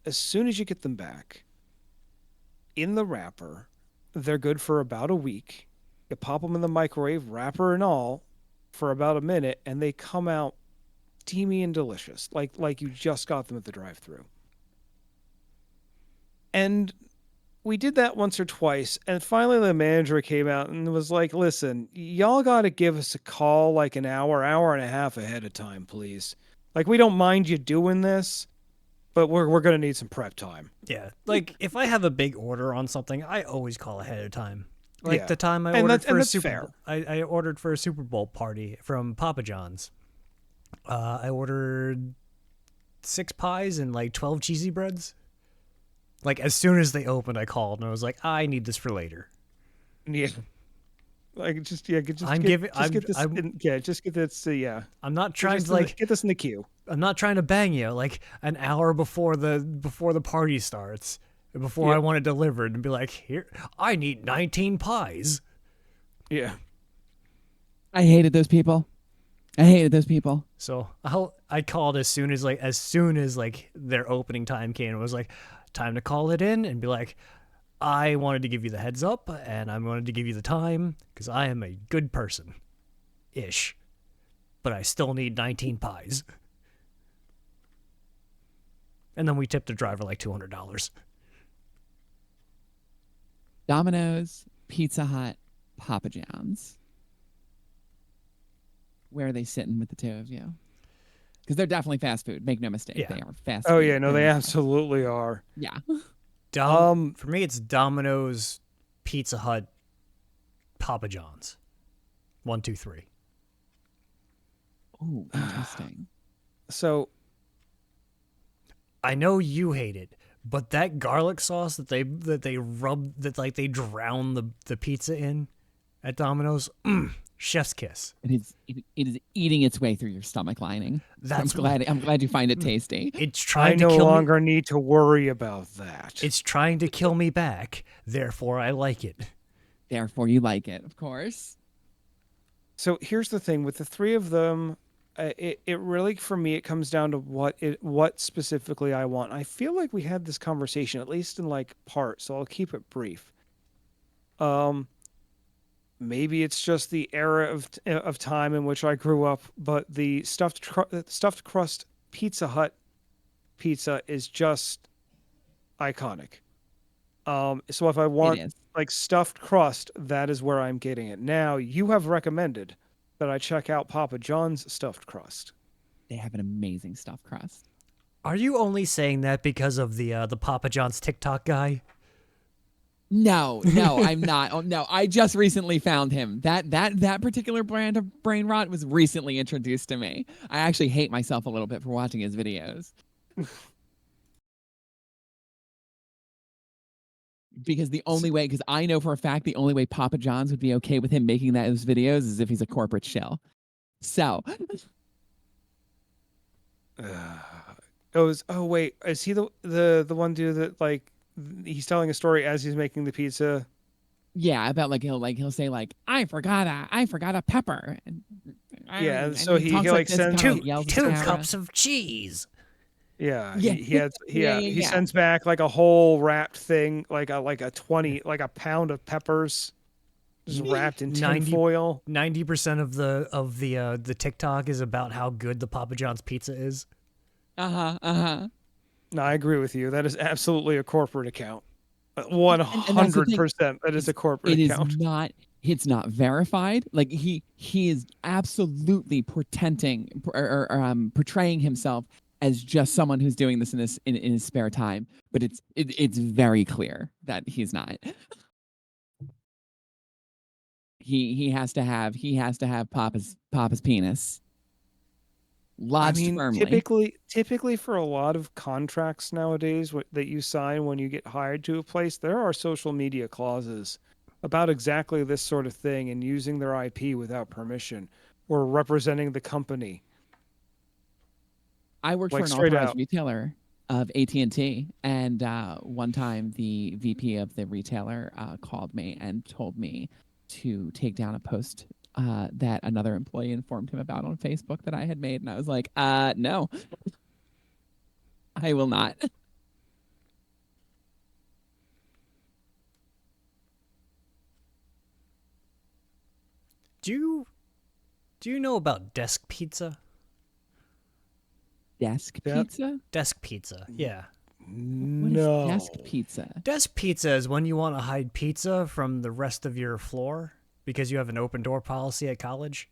as soon as you get them back in the wrapper, they're good for about a week. You pop them in the microwave, wrapper and all, for about a minute, and they come out steamy and delicious, like you just got them at the drive-through. And we did that once or twice, and finally the manager came out and was like, "Listen, y'all got to give us a call like an hour and a half ahead of time, please. Like we don't mind you doing this, but we're gonna need some prep time." Yeah, like if I have a big order on something, I always call ahead of time. Like Yeah, the time I and ordered for a that's Super fair. Bowl, I ordered for a Super Bowl party from Papa John's. I ordered 6 pies and like 12 cheesy breads. Like as soon as they opened, I called and I was like, I need this for later. Yeah, like just yeah, I'm giving. just get this. I'm. Yeah, just get this. Yeah, I'm not trying just to like. get this in the queue. I'm not trying to bang you like an hour before the party starts, before I Yeah, want it delivered, and be like, here, I need 19 pies. yeah. I hated those people. I hated those people. So I called as soon as like their opening time came. It was like time to call it in and be like, I wanted to give you the heads up and I wanted to give you the time because I am a good person, ish, but I still need 19 pies. And then we tipped the driver like $200. Domino's, Pizza Hut, Papa John's. Where are they sitting with the two of you? Because they're definitely fast food. Make no mistake, Yeah. they are fast Oh food. yeah, no, They're they not- absolutely are. Yeah. For me, it's Domino's, Pizza Hut, Papa John's. 1, 2, 3. Oh, interesting. So I know you hate it, but that garlic sauce that they rub that like they drown the pizza in at Domino's, chef's kiss. It is eating its way through your stomach lining. That's I'm glad you find it tasty. It's I trying to no kill me. longer need to worry about that. It's trying to kill me back. Therefore, I like it. Therefore, you like it, of course. So here's the thing with the three of them, it really for me it comes down to what specifically I want. I feel like we had this conversation at least in like part, so I'll keep it brief. Um, maybe it's just the era of time in which I grew up, but the stuffed crust Pizza Hut pizza is just iconic. So if I It want is. like stuffed crust, that is where I'm getting it. Now, you have recommended that I check out Papa John's stuffed crust. They have an amazing stuffed crust. Are you only saying that because of the Papa John's TikTok guy? No, I'm not. Oh, no, I just recently found him. That particular brand of brain rot was recently introduced to me. I actually hate myself a little bit for watching his videos. Because because I know for a fact the only way Papa John's would be okay with him making those videos is if he's a corporate shill. So, Oh wait, is he the one dude that like he's telling a story as he's making the pizza? yeah, about he'll say like I forgot a pepper. Yeah, And so he he talks like this, sends kinda yells at the Two camera. cups of cheese. yeah, Yeah. he has Yeah, he yeah. sends back like a whole wrapped thing, like a 20 like a pound of peppers just wrapped in 90 tinfoil. 90% of the TikTok is about how good the Papa John's pizza is. Uh-huh. No, I agree with you. That is absolutely a corporate account. And that's the thing. 100% that is a corporate It is account. not it's not verified. Like he is absolutely portraying himself as just someone who's doing this in his spare time, but it's very clear that he's not. he has to have Papa's penis I lodged mean, firmly. typically for a lot of contracts nowadays that you sign when you get hired to a place, there are social media clauses about exactly this sort of thing and using their IP without permission or representing the company, I worked for like an straight authorized out. retailer of AT&T, and one time the VP of the retailer called me and told me to take down a post that another employee informed him about on Facebook that I had made, and I was like, no, I will not. Do you do you know about desk pizza? Desk That pizza? Desk pizza, yeah. What is desk no. pizza? Desk pizza is when you want to hide pizza from the rest of your floor because you have an open door policy at college.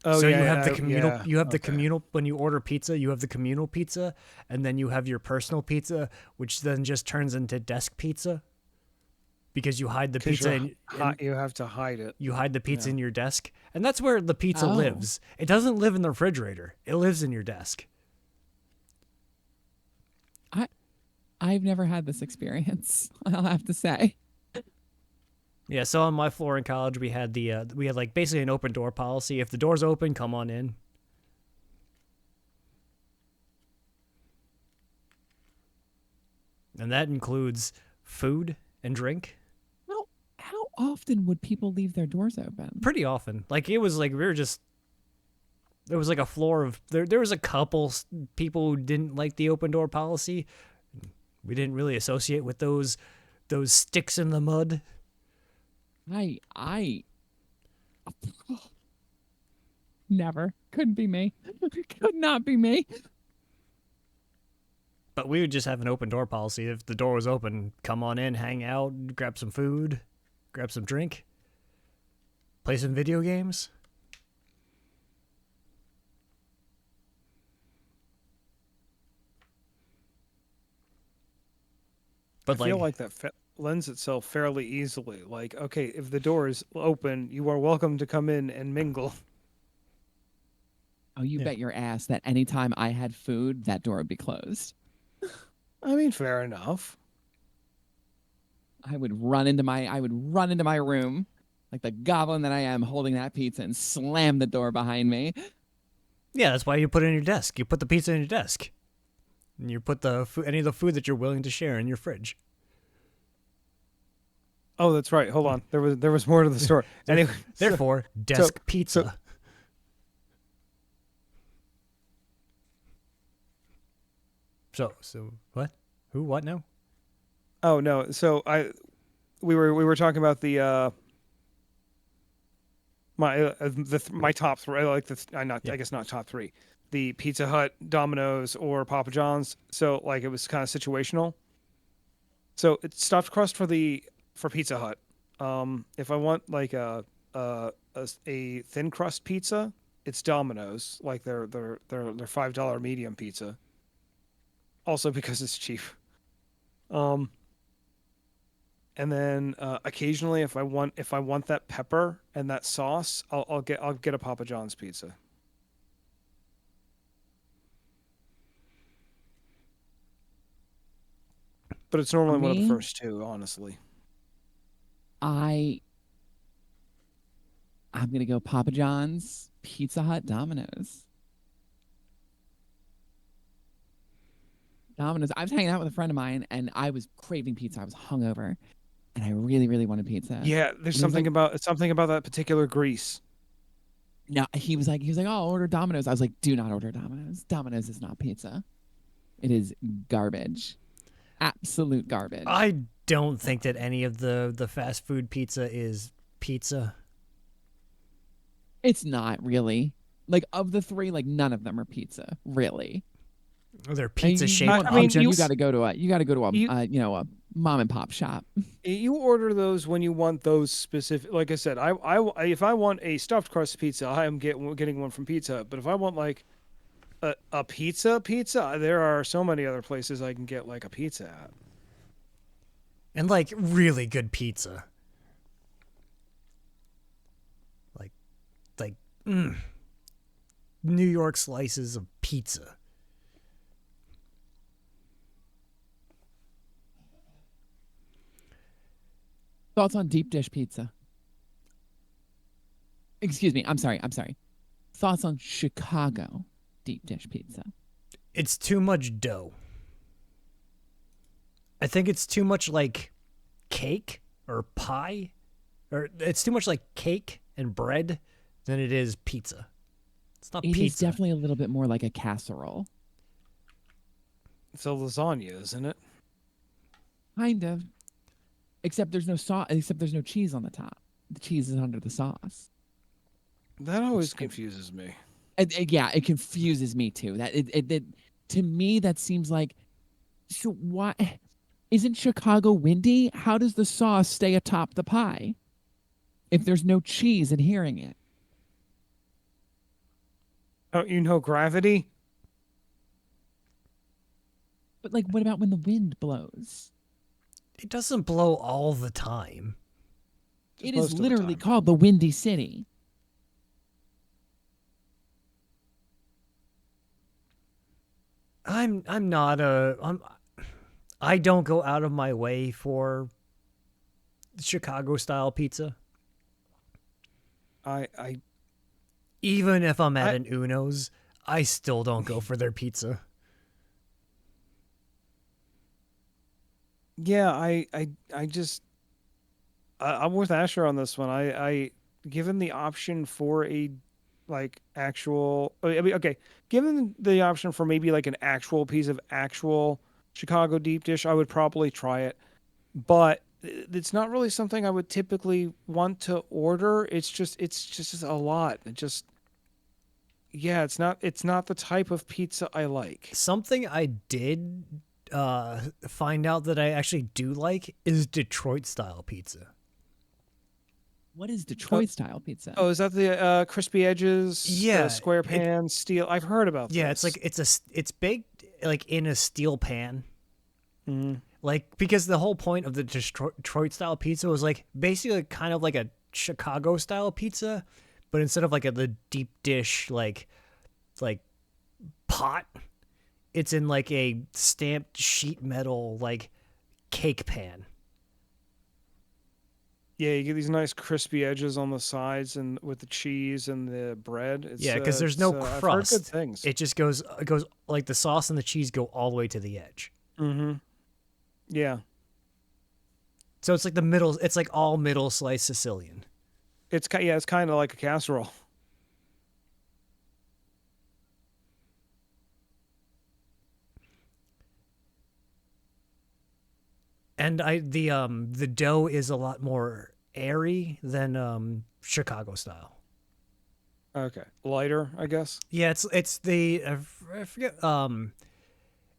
Oh So you yeah, have the communal yeah. you have the Okay. communal when you order pizza, you have the communal pizza, and then you have your personal pizza, which then just turns into desk pizza because you hide the Because pizza you have to hide it. you hide the pizza Yeah. in your desk. And that's where the pizza Oh, lives. It doesn't live in the refrigerator. It lives in your desk. I I've never had this experience. I'll have to say. Yeah, so on my floor in college, we had like basically an open door policy. If the door's open, come on in. And that includes food and drink How often would people leave their doors open? pretty often. Like it was like we were just there was like a floor of there was a couple people who didn't like the open door policy. We didn't really associate with those sticks in the mud. I never. Couldn't be me. Could not be me. But we would just have an open door policy. If the door was open, come on in, hang out, grab some food, grab some drink, play some video games. I But feel like, like that lends itself fairly easily. Like, okay, if the door is open, you are welcome to come in and mingle. Oh, you yeah. bet your ass that anytime I had food, that door would be closed. I mean, fair enough. I would run into my room like the goblin that I am, holding that pizza and slam the door behind me. Yeah, that's why you put it in your desk. You put the pizza in your desk. And you put any of the food that you're willing to share in your fridge. Oh, that's right. Hold on. There was more to the story. Anyway, Therefore, so desk pizza. so So what? Who? What now? oh no. So we were talking about the my top three. Like I not Yeah. I guess not top three. The Pizza Hut, Domino's, or Papa John's. So like it was kind of situational. So it's stuffed crust for Pizza Hut. If I want like a thin crust pizza, it's Domino's, like their $5 medium pizza. Also because it's cheap. Um, and then occasionally, if I want that pepper and that sauce, I'll get a Papa John's pizza. But it's For normally one of the me, first two, honestly. I I'm gonna go Papa John's, Pizza Hut, Domino's. Domino's. I was hanging out with a friend of mine and I was craving pizza. I was hungover and I really, really wanted pizza. Yeah, there's And he was like, something about that particular grease. no, he was like, oh, I'll order Domino's. I was like, do not order Domino's. Domino's is not pizza. It is garbage. Absolute garbage. I don't think that any of the fast food pizza is pizza. It's not really. Like of the three, like none of them are pizza, really. They're And pizza you shaped want I mean, pizza, you objects. got to go to a you a mom and pop shop. you order those when you want those specific. Like I said, if I want a stuffed crust pizza, I am getting one from Pizza Hut. But if I want like a pizza, there are so many other places I can get like a pizza at. And like really good pizza. New York slices of pizza. Thoughts on deep dish pizza? Excuse me. I'm sorry. I'm sorry. Thoughts on Chicago deep dish pizza? It's too much dough. I think it's too much like cake or pie, or it's too much like cake and bread than it is pizza. It's not It is pizza. definitely a little bit more like a casserole. It's a lasagna, isn't it? Kind of. Except there's no sauce. Except there's no cheese on the top. The cheese is under the sauce. That always confuses me. Yeah, it confuses me too. That to me that seems like, so why isn't Chicago windy? How does the sauce stay atop the pie if there's no cheese adhering it? Don't you know gravity? But like, what about when the wind blows? It doesn't blow all the time. It most is of the literally time. called the Windy City. I'm not a I don't go out of my way for Chicago style pizza. I Even if I'm at I- an Uno's, I still don't go for their pizza. yeah, I just I'm with Asher on this one. I given the option for a like actual I mean okay, given the option for maybe like an actual piece of actual Chicago deep dish, I would probably try it. But it's not really something I would typically want to order. It's just a lot. It just yeah, it's not the type of pizza I like. Something I did find out that I actually do like is Detroit style pizza. What is Detroit style pizza? Oh, is that the crispy edges, Yeah, square pan, steel? I've heard about Yeah, this. it's baked like in a steel pan. Mhm. Like because the whole point of the Detroit style pizza was like basically kind of like a Chicago style pizza, but instead of like the deep dish like pot, it's in like a stamped sheet metal like cake pan. Yeah, you get these nice crispy edges on the sides and with the cheese and the bread. It's Yeah, because there's no I've heard good crust. things. It goes like the sauce and the cheese go all the way to the edge. Mm-hmm. Yeah, So it's like the middle. It's like all middle slice Sicilian. it's kind of like a casserole. And the dough is a lot more airy than Chicago style. Okay, lighter, I guess. Yeah, I forget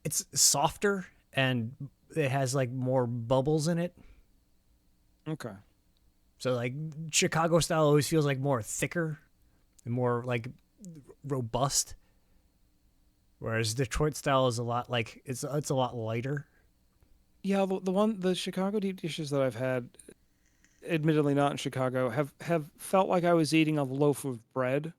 it's softer and it has like more bubbles in it. Okay. So like Chicago style always feels like more thicker and more like robust, whereas Detroit style is a lot like it's a lot lighter. Yeah, the Chicago deep dishes that I've had, admittedly not in Chicago, have felt like I was eating a loaf of bread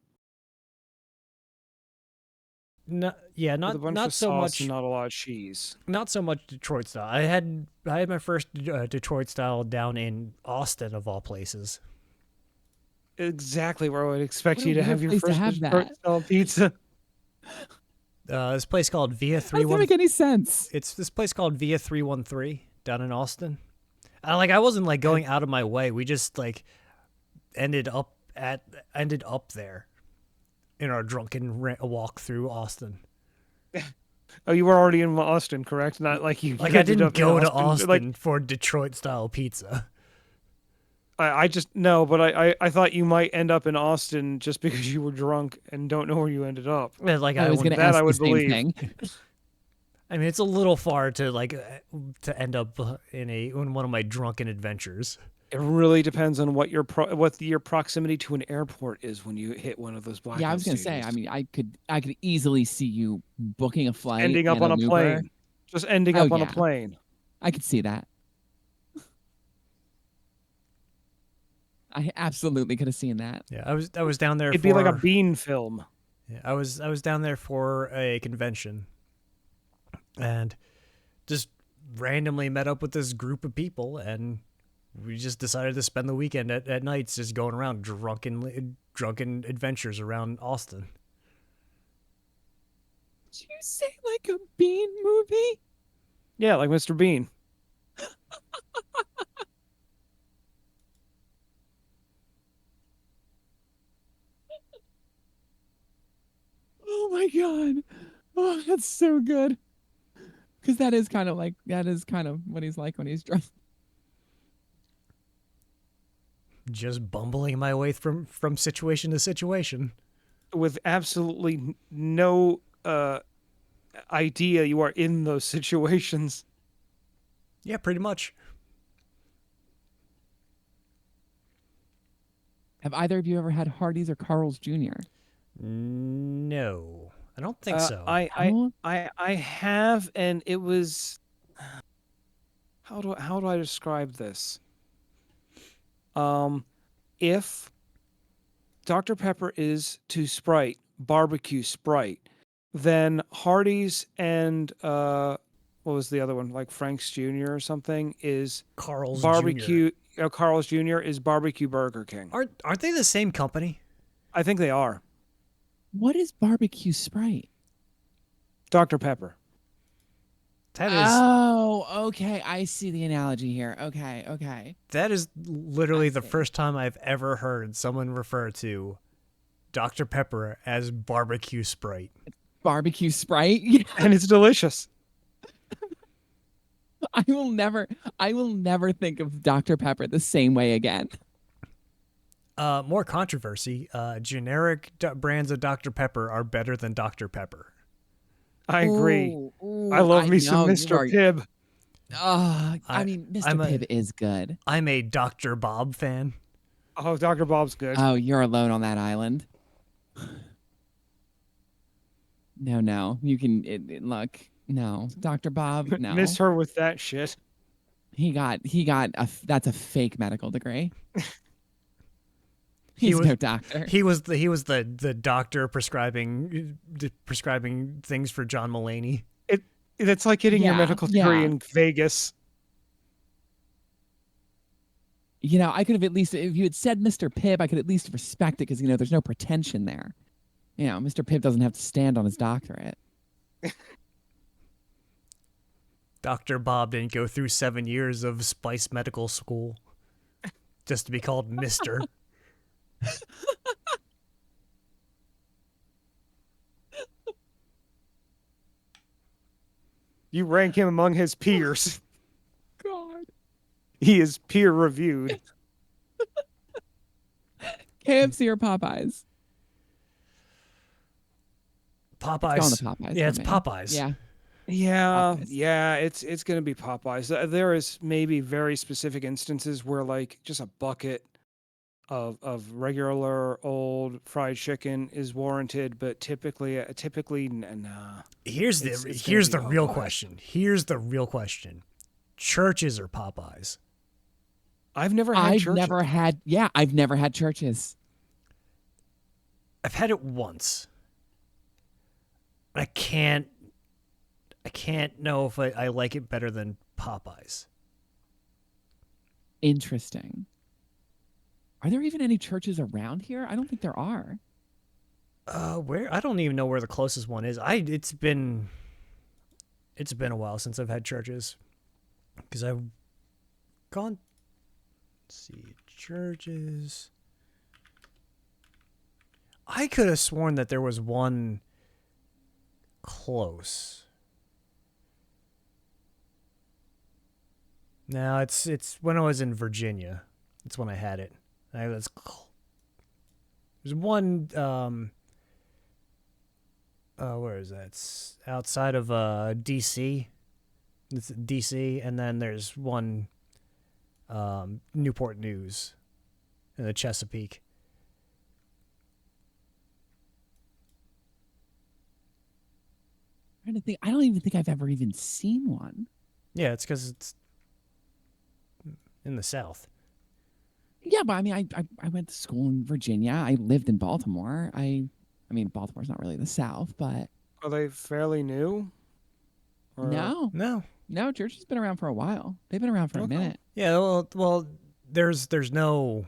No, yeah, with a bunch of sauce and not a lot of cheese. not so much Detroit style. I had my first Detroit style down in Austin of all places. Exactly where I would expect What a you to weird have your place to first have Detroit that. style pizza. This place called Via How Three does that One. make any sense? It's this place called Via 313 down in Austin. I wasn't like going out of my way. We just like ended up there in our drunken walk through Austin. Oh, you were already in Austin, correct? Not like you Like I ended didn't up in go to Austin Like for Detroit style pizza. I just no, but I thought you might end up in Austin just because you were drunk and don't know where you ended up. Like I was going to that ask I the would same believe. thing. I mean, it's a little far to end up in one of my drunken adventures. It really depends on what your proximity to an airport is when you hit one of those blackout Yeah, I was going to say. I stages. mean, I could easily see you booking a flight Ending up and on an a Uber. plane. Just ending Oh up on a yeah, plane. I could see that. I absolutely could have seen that. Yeah, I was down there It'd be like a for Bean film. yeah, I was down there for a convention and just randomly met up with this group of people and we just decided to spend the weekend at nights just going around drunken adventures around Austin. Did you say like a Bean movie? Yeah, like Mr. Bean. Oh my god. Oh, that's so good. Because that is kind of what he's like when he's drunk. Just bumbling my way from situation to situation. With absolutely no idea you are in those situations. Yeah, pretty much. Have either of you ever had Hardee's or Carl's Jr.? No, I don't think so. No? I have, and it was how do I describe this? If Dr. Pepper is to Sprite barbecue Sprite, then Hardee's and what was the other one, like Frank's Jr. or something, is Carl's Jr. barbecue. Carl's Jr. is barbecue Burger King. Aren't they the same company? I think they are. What is barbecue Sprite? Dr. Pepper. That is Oh, okay. I see the analogy here. Okay, okay. that is literally I the see. first time I've ever heard someone refer to Dr. Pepper as barbecue Sprite. Barbecue Sprite? Yeah. And it's delicious. I will never think of Dr. Pepper the same way again. More controversy. Generic brands of Dr. Pepper are better than Dr. Pepper. I agree. Ooh, ooh, I love me some know, you Mr. are. Pibb. I mean, Mr. I'm Pibb is good. I'm a Dr. Bob fan. Oh, Dr. Bob's good. Oh, you're alone on that island. No. You can look. No, Dr. Bob. No, Miss her with that shit. that's a fake medical degree. He He's was no doctor. he was the doctor prescribing things for John Mulaney. It's like getting your Yeah, medical degree yeah. in Vegas. You know, I could have at least, if you had said Mr. Pibb, I could at least respect it because, you know, there's no pretension there. You know, Mr. Pibb doesn't have to stand on his doctorate. Dr. Bob didn't go through 7 years of Spice Medical School just to be called Mister. You rank him among his peers. God. He is peer reviewed. KFC or Popeyes? Popeyes. Going to Popeyes. Yeah, for it's me. Popeyes. Yeah. Yeah, Popeyes. yeah, it's gonna be Popeyes. There is maybe very specific instances where like just a bucket of regular old fried chicken is warranted, but typically nah. Here's It's gonna here's be the real Popeyes. question. Here's the real question. Churches or Popeyes? I've never had churches. I've never had churches. I've had it once. I can't know if I like it better than Popeyes. Interesting. Are there even any churches around here? I don't think there are. Where I don't even know where the closest one is. It's been a while since I've had churches because I've gone. Let's see, churches. I could have sworn that there was one close. No, it's when I was in Virginia. That's when I had it. There's one. Where is that? It's outside of D.C. It's D.C. and then there's one. Newport News, in the Chesapeake. I'm trying to think. I don't even think I've ever even seen one. Yeah, it's because it's in the South. Yeah, but I mean, I went to school in Virginia. I lived in Baltimore. I mean, Baltimore's not really the South, but Are they fairly new? Or no, No. no, church has been around for a while. They've been around for a okay. minute. Yeah, well, there's no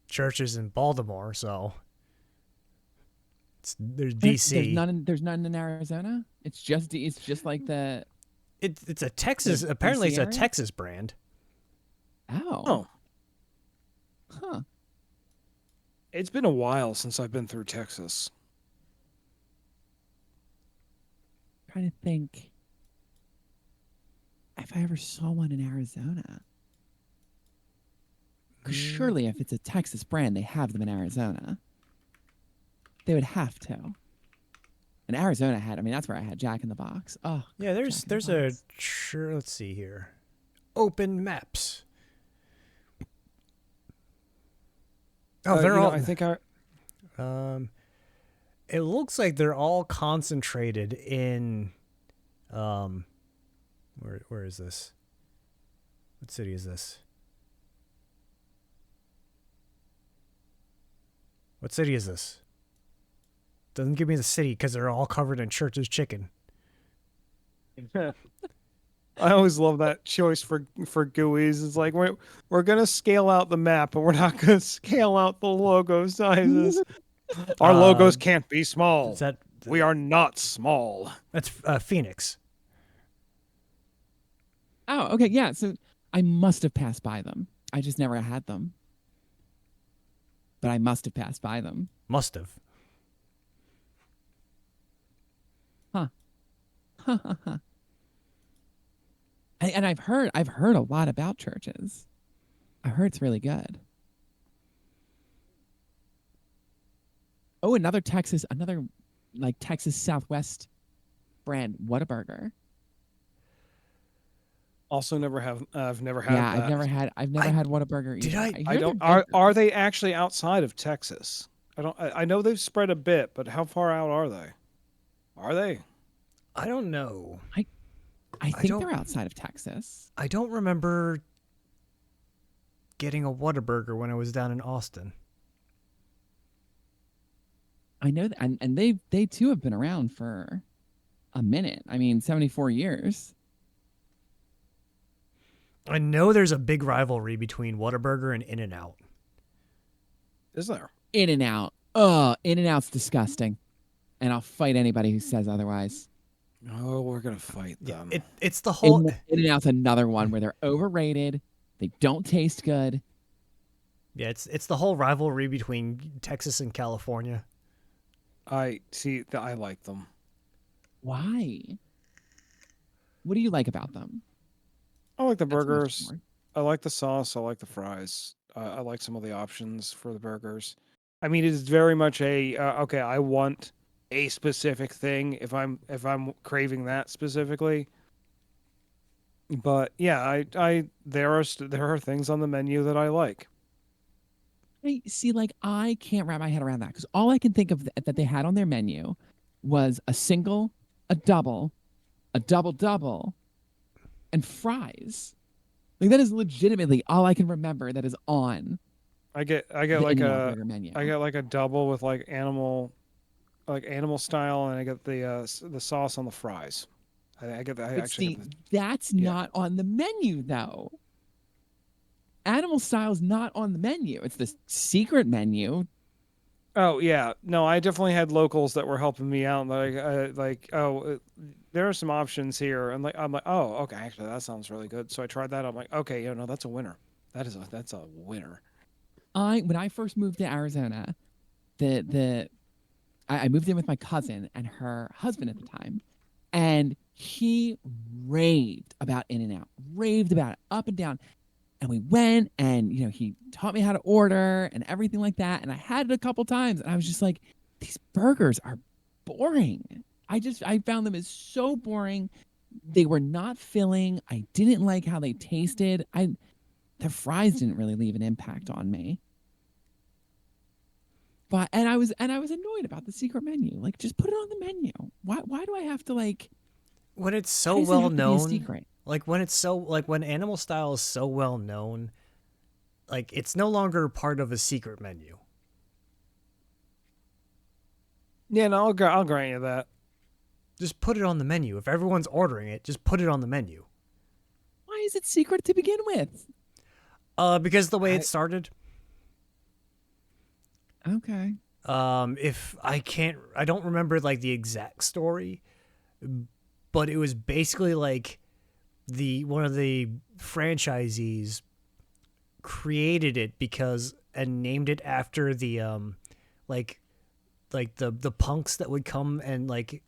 churches in Baltimore, so there's DC. There's none in Arizona. It's just like It's a the Texas. Apparently, DC it's a area. Texas brand. Oh, Oh, huh. it's been a while since I've been through Texas. Trying to think if I ever saw one in Arizona. Because surely, if it's a Texas brand, they have them in Arizona. They would have to. And Arizona had. I mean, that's where I had Jack in the Box. Oh, Yeah, Jack in there's the a Box. sure. Let's see here. Open maps. Oh, they're You know, all. I think I Um, it looks like they're all concentrated in. Um, where is this? What city is this? What city is this? Doesn't give me the city because they're all covered in Church's chicken. I always love that choice for GUIs. It's like we're gonna scale out the map, but we're not gonna scale out the logo sizes. Our Uh, logos can't be small. is that We are not small. that's Phoenix? Oh, okay, yeah. So I must have passed by them. I just never had them, but I must have passed by them. Must have. Huh. And I've heard a lot about churches. I heard it's really good. Oh, another like Texas Southwest brand, Whataburger. Also, I've never had Yeah, that. I've never I had Whataburger did either. I- I I hear don't. they're Are good. they actually outside of Texas? I don't. I know they've spread a bit, but how far out are they? Are they? I don't know. I I I think don't. they're outside of Texas. I don't remember getting a Whataburger when I was down in Austin. I know that, and they too have been around for a minute. I mean, 74 years. I know there's a big rivalry between Whataburger and In-N-Out. Is there? In and out. Ugh, In and Out's disgusting. And I'll fight anybody who says otherwise. Oh, we're gonna fight Yeah, them. it's the whole. In and Out's another one where they're overrated. They don't taste good. Yeah, it's the whole rivalry between Texas and California. I see. I like them. Why? What do you like about them? I like the That's much burgers. more. I like the sauce. I like the fries. I like some of the options for the burgers. I mean, it's very much a okay. I want a specific thing if I'm craving that specifically. But yeah, there are things on the menu that I like. I see, like I can't wrap my head around that because all I can think of that they had on their menu was a single, a double double, and fries. Like that is legitimately all I can remember that is on I get the like In-N-Out a burger menu. I get like a double with like animal style, and I get the sauce on the fries. I get that. I But actually see, get the that's yeah. not on the menu though. Animal style's not on the menu. It's the secret menu. Oh yeah, no, I definitely had locals that were helping me out. There are some options here, and I'm like, oh, okay, actually, that sounds really good. So I tried that. I'm like, okay, no, that's a winner. That's a winner. When I first moved to Arizona, the I moved in with my cousin and her husband at the time, and he raved about In and Out, raved about it up and down. And we went, and he taught me how to order and everything like that. And I had it a couple times, and I was just like, these burgers are boring. I found them as so boring. They were not filling. I didn't like how they tasted. Their fries didn't really leave an impact on me. But and I was annoyed about the secret menu. Like, just put it on the menu. Why do I have to like? When it's Why so does it well have to be a known, secret? like when it's so like when animal style is so well known, like it's no longer part of a secret menu. Yeah, no, I'll grant you that. Just put it on the menu. If everyone's ordering it, just put it on the menu. Why is it secret to begin with? Because the way I- it started. Okay. If I don't remember like the exact story, but it was basically like one of the franchisees created it because and named it after the like the punks that would come and like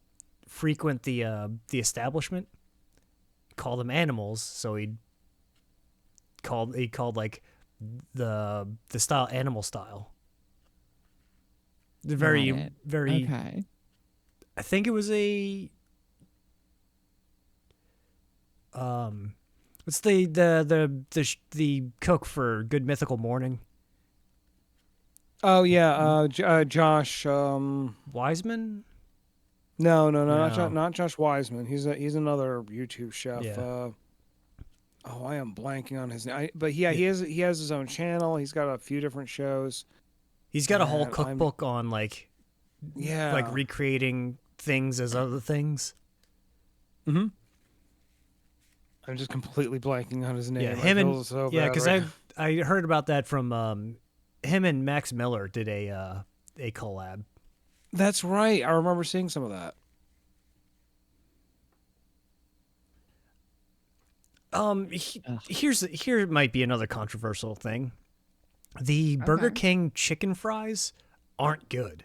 frequent the establishment, call them animals, so he called like the style animal style. The Got very it. very Okay. I think it was a what's the cook for Good Mythical Morning? Oh yeah, Josh. Wiseman? No, No. not Josh Wiseman. He's another YouTube chef. Yeah. Oh, I am blanking on his name. But yeah, he has his own channel. He's got a few different shows. He's got a whole And cookbook on like yeah. recreating things as other things. Mm-hmm. I'm just completely blanking on his name. Yeah, I him feel and so yeah, bad because right I heard about that from him and Max Miller did a collab. That's right. I remember seeing some of that. Ugh. Here might be another controversial thing. The Burger Okay. King chicken fries aren't good.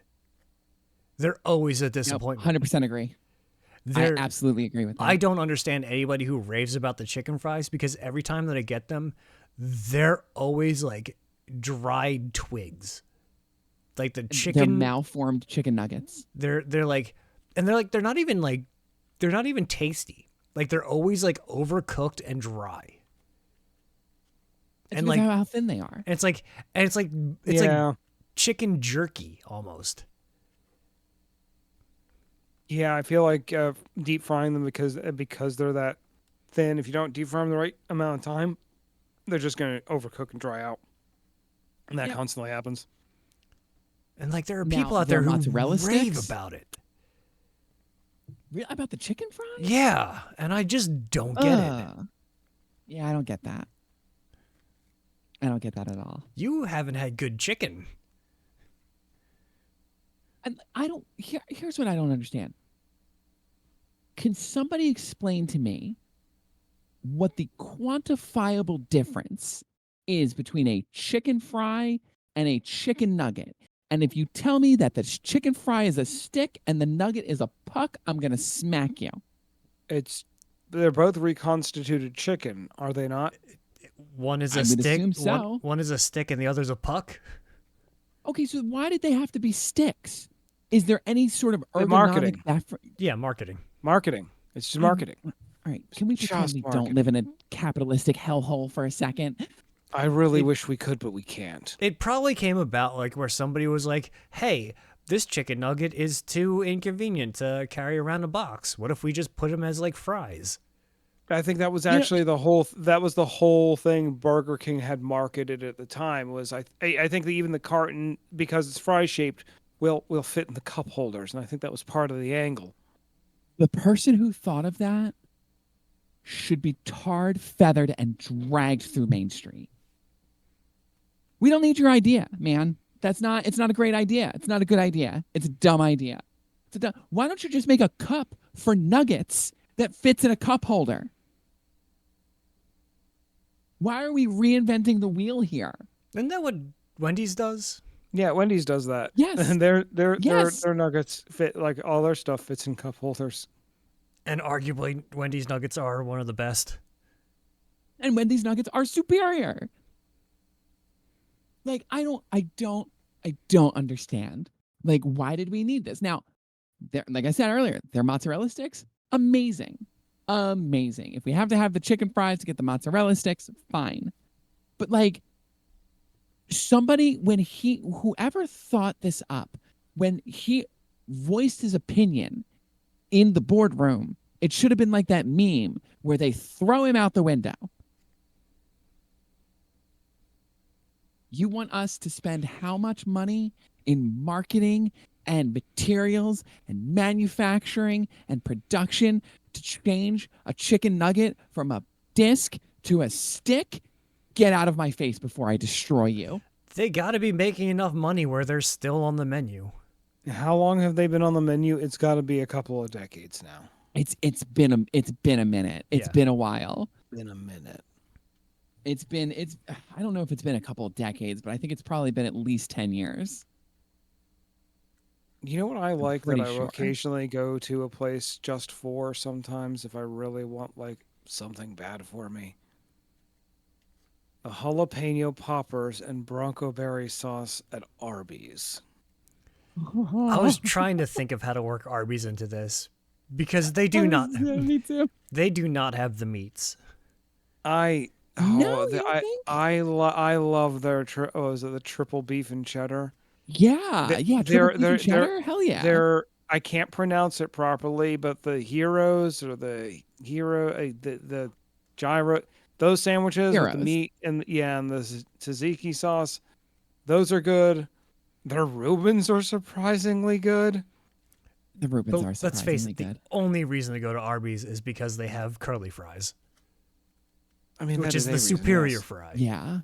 They're always a Nope. disappointment. 100% agree. I They're absolutely agree with that. I don't understand anybody who raves about the chicken fries because every time that I get them, they're always like dried twigs. Like the They're chicken, malformed chicken nuggets. they're like, and they're not even like, they're not even tasty. Like they're always like overcooked and dry. It's And because like, of how thin they are. and it's like, it's like Yeah. chicken jerky almost. Yeah, I feel like deep frying them because they're that thin. If you don't deep fry them the right amount of time, they're just gonna overcook and dry out, and that Yep. constantly happens. And like there are Now, people out their there who mozzarella rave sticks? about it. Really? About the chicken fries? Yeah, and I just don't get it. Yeah, I don't get that. I don't get that at all. You haven't had good chicken. And I don't. Here's what I don't understand. Can somebody explain to me what the quantifiable difference is between a chicken fry and a chicken nugget? And if you tell me that the chicken fry is a stick and the nugget is a puck, I'm gonna smack you. They're both reconstituted chicken, are they not? One is I a would stick. assume so. One is a stick, and the other's a puck. Okay, so why did they have to be sticks? Is there any sort of The ergonomic marketing. Yeah, marketing. Marketing. It's just marketing. All right, can we pretend Just we marketing. don't live in a capitalistic hellhole for a second? I really wish we could, but we can't. It probably came about like where somebody was like, "Hey, this chicken nugget is too inconvenient to carry around a box. What if we just put them as like fries?" I think that was You know- actually the whole thing Burger King had marketed at the time was I think that even the carton, because it's fry shaped, will fit in the cup holders, and I think that was part of the angle. The person who thought of that should be tarred, feathered, and dragged through Main Street. We don't need your idea, man. It's not a great idea. It's not a good idea. It's a dumb idea. Why don't you just make a cup for nuggets that fits in a cup holder? Why are we reinventing the wheel here? Isn't that what Wendy's does? Yeah, Wendy's does that. Yes. And Yes. their nuggets fit, like all their stuff fits in cup holders. And arguably, Wendy's nuggets are one of the best. And Wendy's nuggets are superior. Like I don't understand. Like why did we need this? Now, like I said earlier, their mozzarella sticks, amazing. Amazing. If we have to have the chicken fries to get the mozzarella sticks, fine. But like whoever thought this up, when he voiced his opinion in the boardroom, it should have been like that meme where they throw him out the window. You want us to spend how much money in marketing and materials and manufacturing and production to change a chicken nugget from a disc to a stick? Get out of my face before I destroy you. They got to be making enough money where they're still on the menu. How long have they been on the menu? It's got to be a couple of decades now. It's been a minute. It's Yeah. been a while. Been a minute. It's I don't know if it's been a couple of decades, but I think it's probably been at least 10 years. You know what I like that pretty I will sure. occasionally go to a place just for sometimes if I really want like something bad for me? The jalapeno poppers and bronco berry sauce at Arby's. I was trying to think of how to work Arby's into this because they do not Me too. they do not have the meats. I No, oh you the, don't think? I love their is it the triple beef and cheddar? Yeah, yeah, triple beef and cheddar? Hell yeah. They're I can't pronounce it properly, but the heroes or the gyro those sandwiches with the Heroes. meat and and the tzatziki sauce, those are good. Their Reubens are surprisingly good. The Reubens are Let's face surprisingly it, the good. only reason to go to Arby's is because they have curly fries, I mean, which that is a the reason, superior yes. fry. Yeah.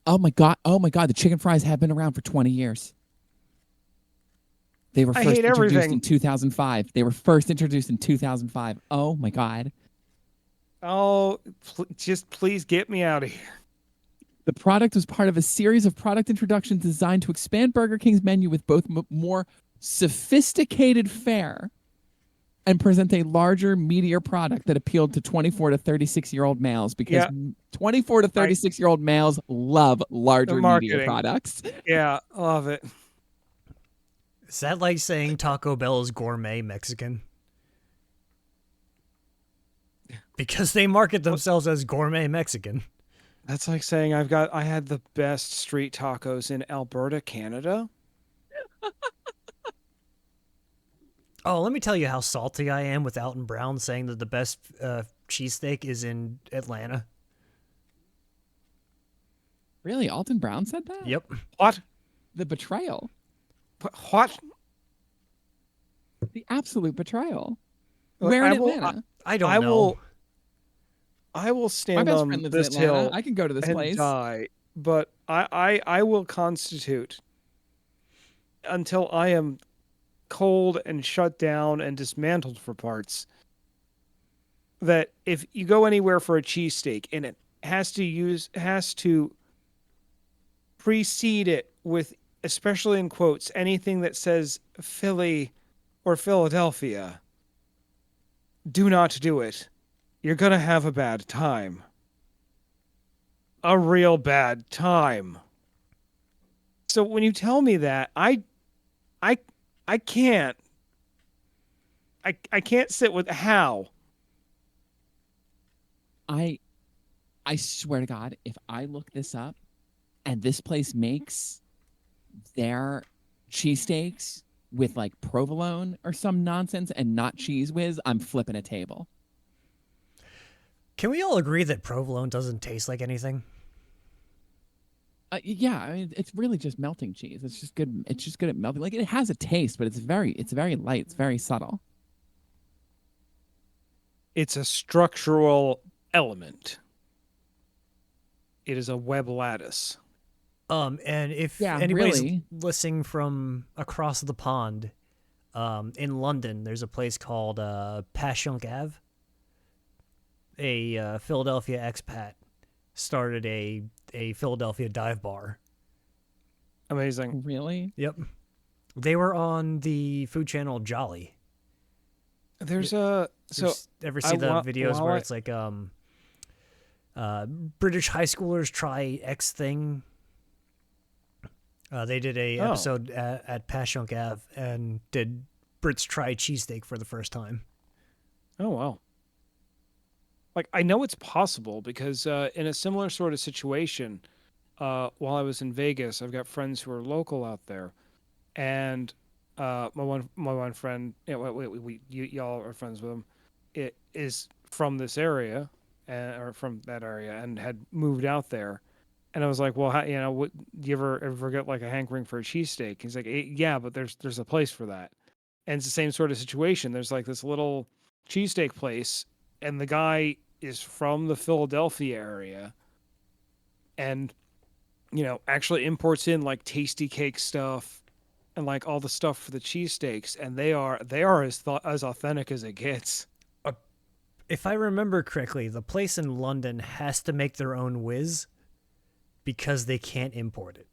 Oh my god. Oh my god, the chicken fries have been around for 20 years. They were I first hate introduced in everything. 2005. They were first introduced in 2005. Oh my god. Oh, just please get me out of here. The product was part of a series of product introductions designed to expand Burger King's menu with both more sophisticated fare and present a larger, meatier product that appealed to 24 to 36-year-old males because Yeah, 24 to I 36-year-old males love the larger, meatier marketing. products. Yeah, love it. Is that like saying Taco Bell is gourmet Mexican? Because they market themselves as gourmet Mexican. That's like saying I had the best street tacos in Alberta, Canada. Oh, let me tell you how salty I am with Alton Brown saying that the best cheesesteak is in Atlanta. Really? Alton Brown said that? Yep. What? The betrayal. What? The absolute betrayal. Look, Where in Atlanta? I don't I know. will My stand best friend on lives in this Atlanta. hill I can go to this and place. die, but I will constitute until I am cold and shut down and dismantled for parts that if you go anywhere for a cheesesteak and it has to precede it with, especially in quotes, anything that says Philly or Philadelphia, do not do it. You're going to have a bad time. A real bad time. So when you tell me that, I I can't I can't sit with how. I I swear to God, if I look this up and this place makes their cheesesteaks with like provolone or some nonsense and not cheese whiz, I'm flipping a table. Can we all agree that provolone doesn't taste like anything? Yeah, I mean, it's really just melting cheese. It's just good. It's just good at melting. Like it has a taste, but it's very light. It's very subtle. It's a structural element. It is a web lattice. And if Yeah, anybody's really. listening from across the pond, in London, there's a place called Passyunk Ave. A Philadelphia expat started a Philadelphia dive bar. Amazing. Really? Yep. They were on the food channel Jolly. There's a so Ever I see the wa- videos while where I- it's like British high schoolers try X thing? They did a Oh. episode at Passyunk Ave and did Brits try cheesesteak for the first time. Oh wow. Like I know it's possible because in a similar sort of situation, while I was in Vegas, I've got friends who are local out there, and my one friend, y'all are friends with him. It is from this area, or from that area, and had moved out there, And I was like, well, how, what, do you ever get like a hankering for a cheesesteak? He's like, yeah, but there's a place for that. And it's the same sort of situation. There's like this little cheesesteak place, and the guy is from the Philadelphia area, and actually imports in like tasty cake stuff and like all the stuff for the cheesesteaks, and they are as authentic as it gets. If I remember correctly, the place in London has to make their own whiz because they can't import it.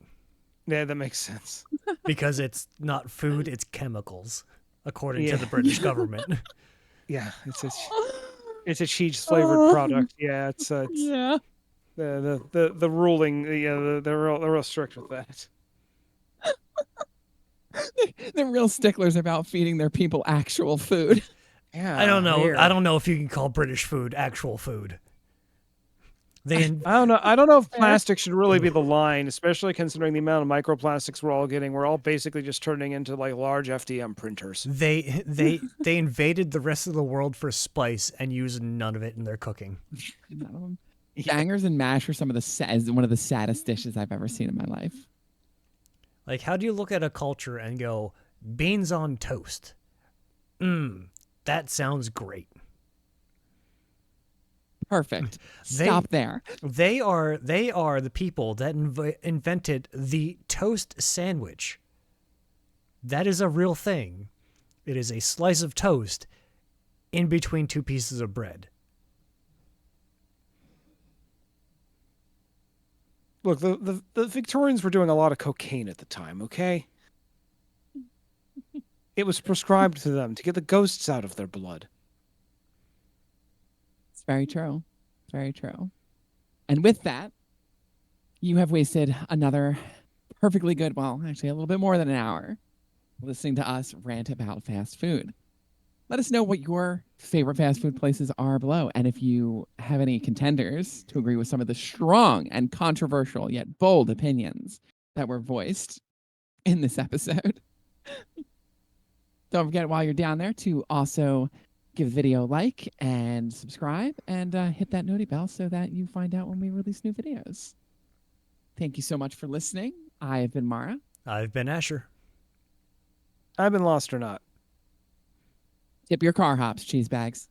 Yeah, that makes sense. Because it's not food, it's chemicals, according to Yeah, the British government. yeah, it's a cheese flavored product. Yeah, it's Yeah. the ruling. Yeah, they're real strict with that. They're real sticklers about feeding their people actual food. Yeah, I don't know. here. I don't know if you can call British food actual food. They I don't know. I don't know if Fair. plastic should really be the line, especially considering the amount of microplastics we're all getting. We're all basically just turning into like large FDM printers. they invaded the rest of the world for spice and used none of it in their cooking. Bangers and mash are some of is one of the saddest dishes I've ever seen in my life. Like, how do you look at a culture and go, beans on toast? That sounds great. Perfect. Stop there. They are the people that invented the toast sandwich. That is a real thing. It is a slice of toast in between two pieces of bread. Look, the Victorians were doing a lot of cocaine at the time. Okay, it was prescribed to them to get the ghosts out of their blood. It's very true. Very true. And with that, you have wasted another perfectly good, well, actually a little bit more than an hour listening to us rant about fast food. Let us know what your favorite fast food places are below. And if you have any contenders to agree with some of the strong and controversial yet bold opinions that were voiced in this episode, don't forget while you're down there to also give the video a like and subscribe and hit that noti bell so that you find out when we release new videos. Thank you so much for listening. I have been Mara. I've been Asher. I've been lost or not. Tip your car hops, cheese bags.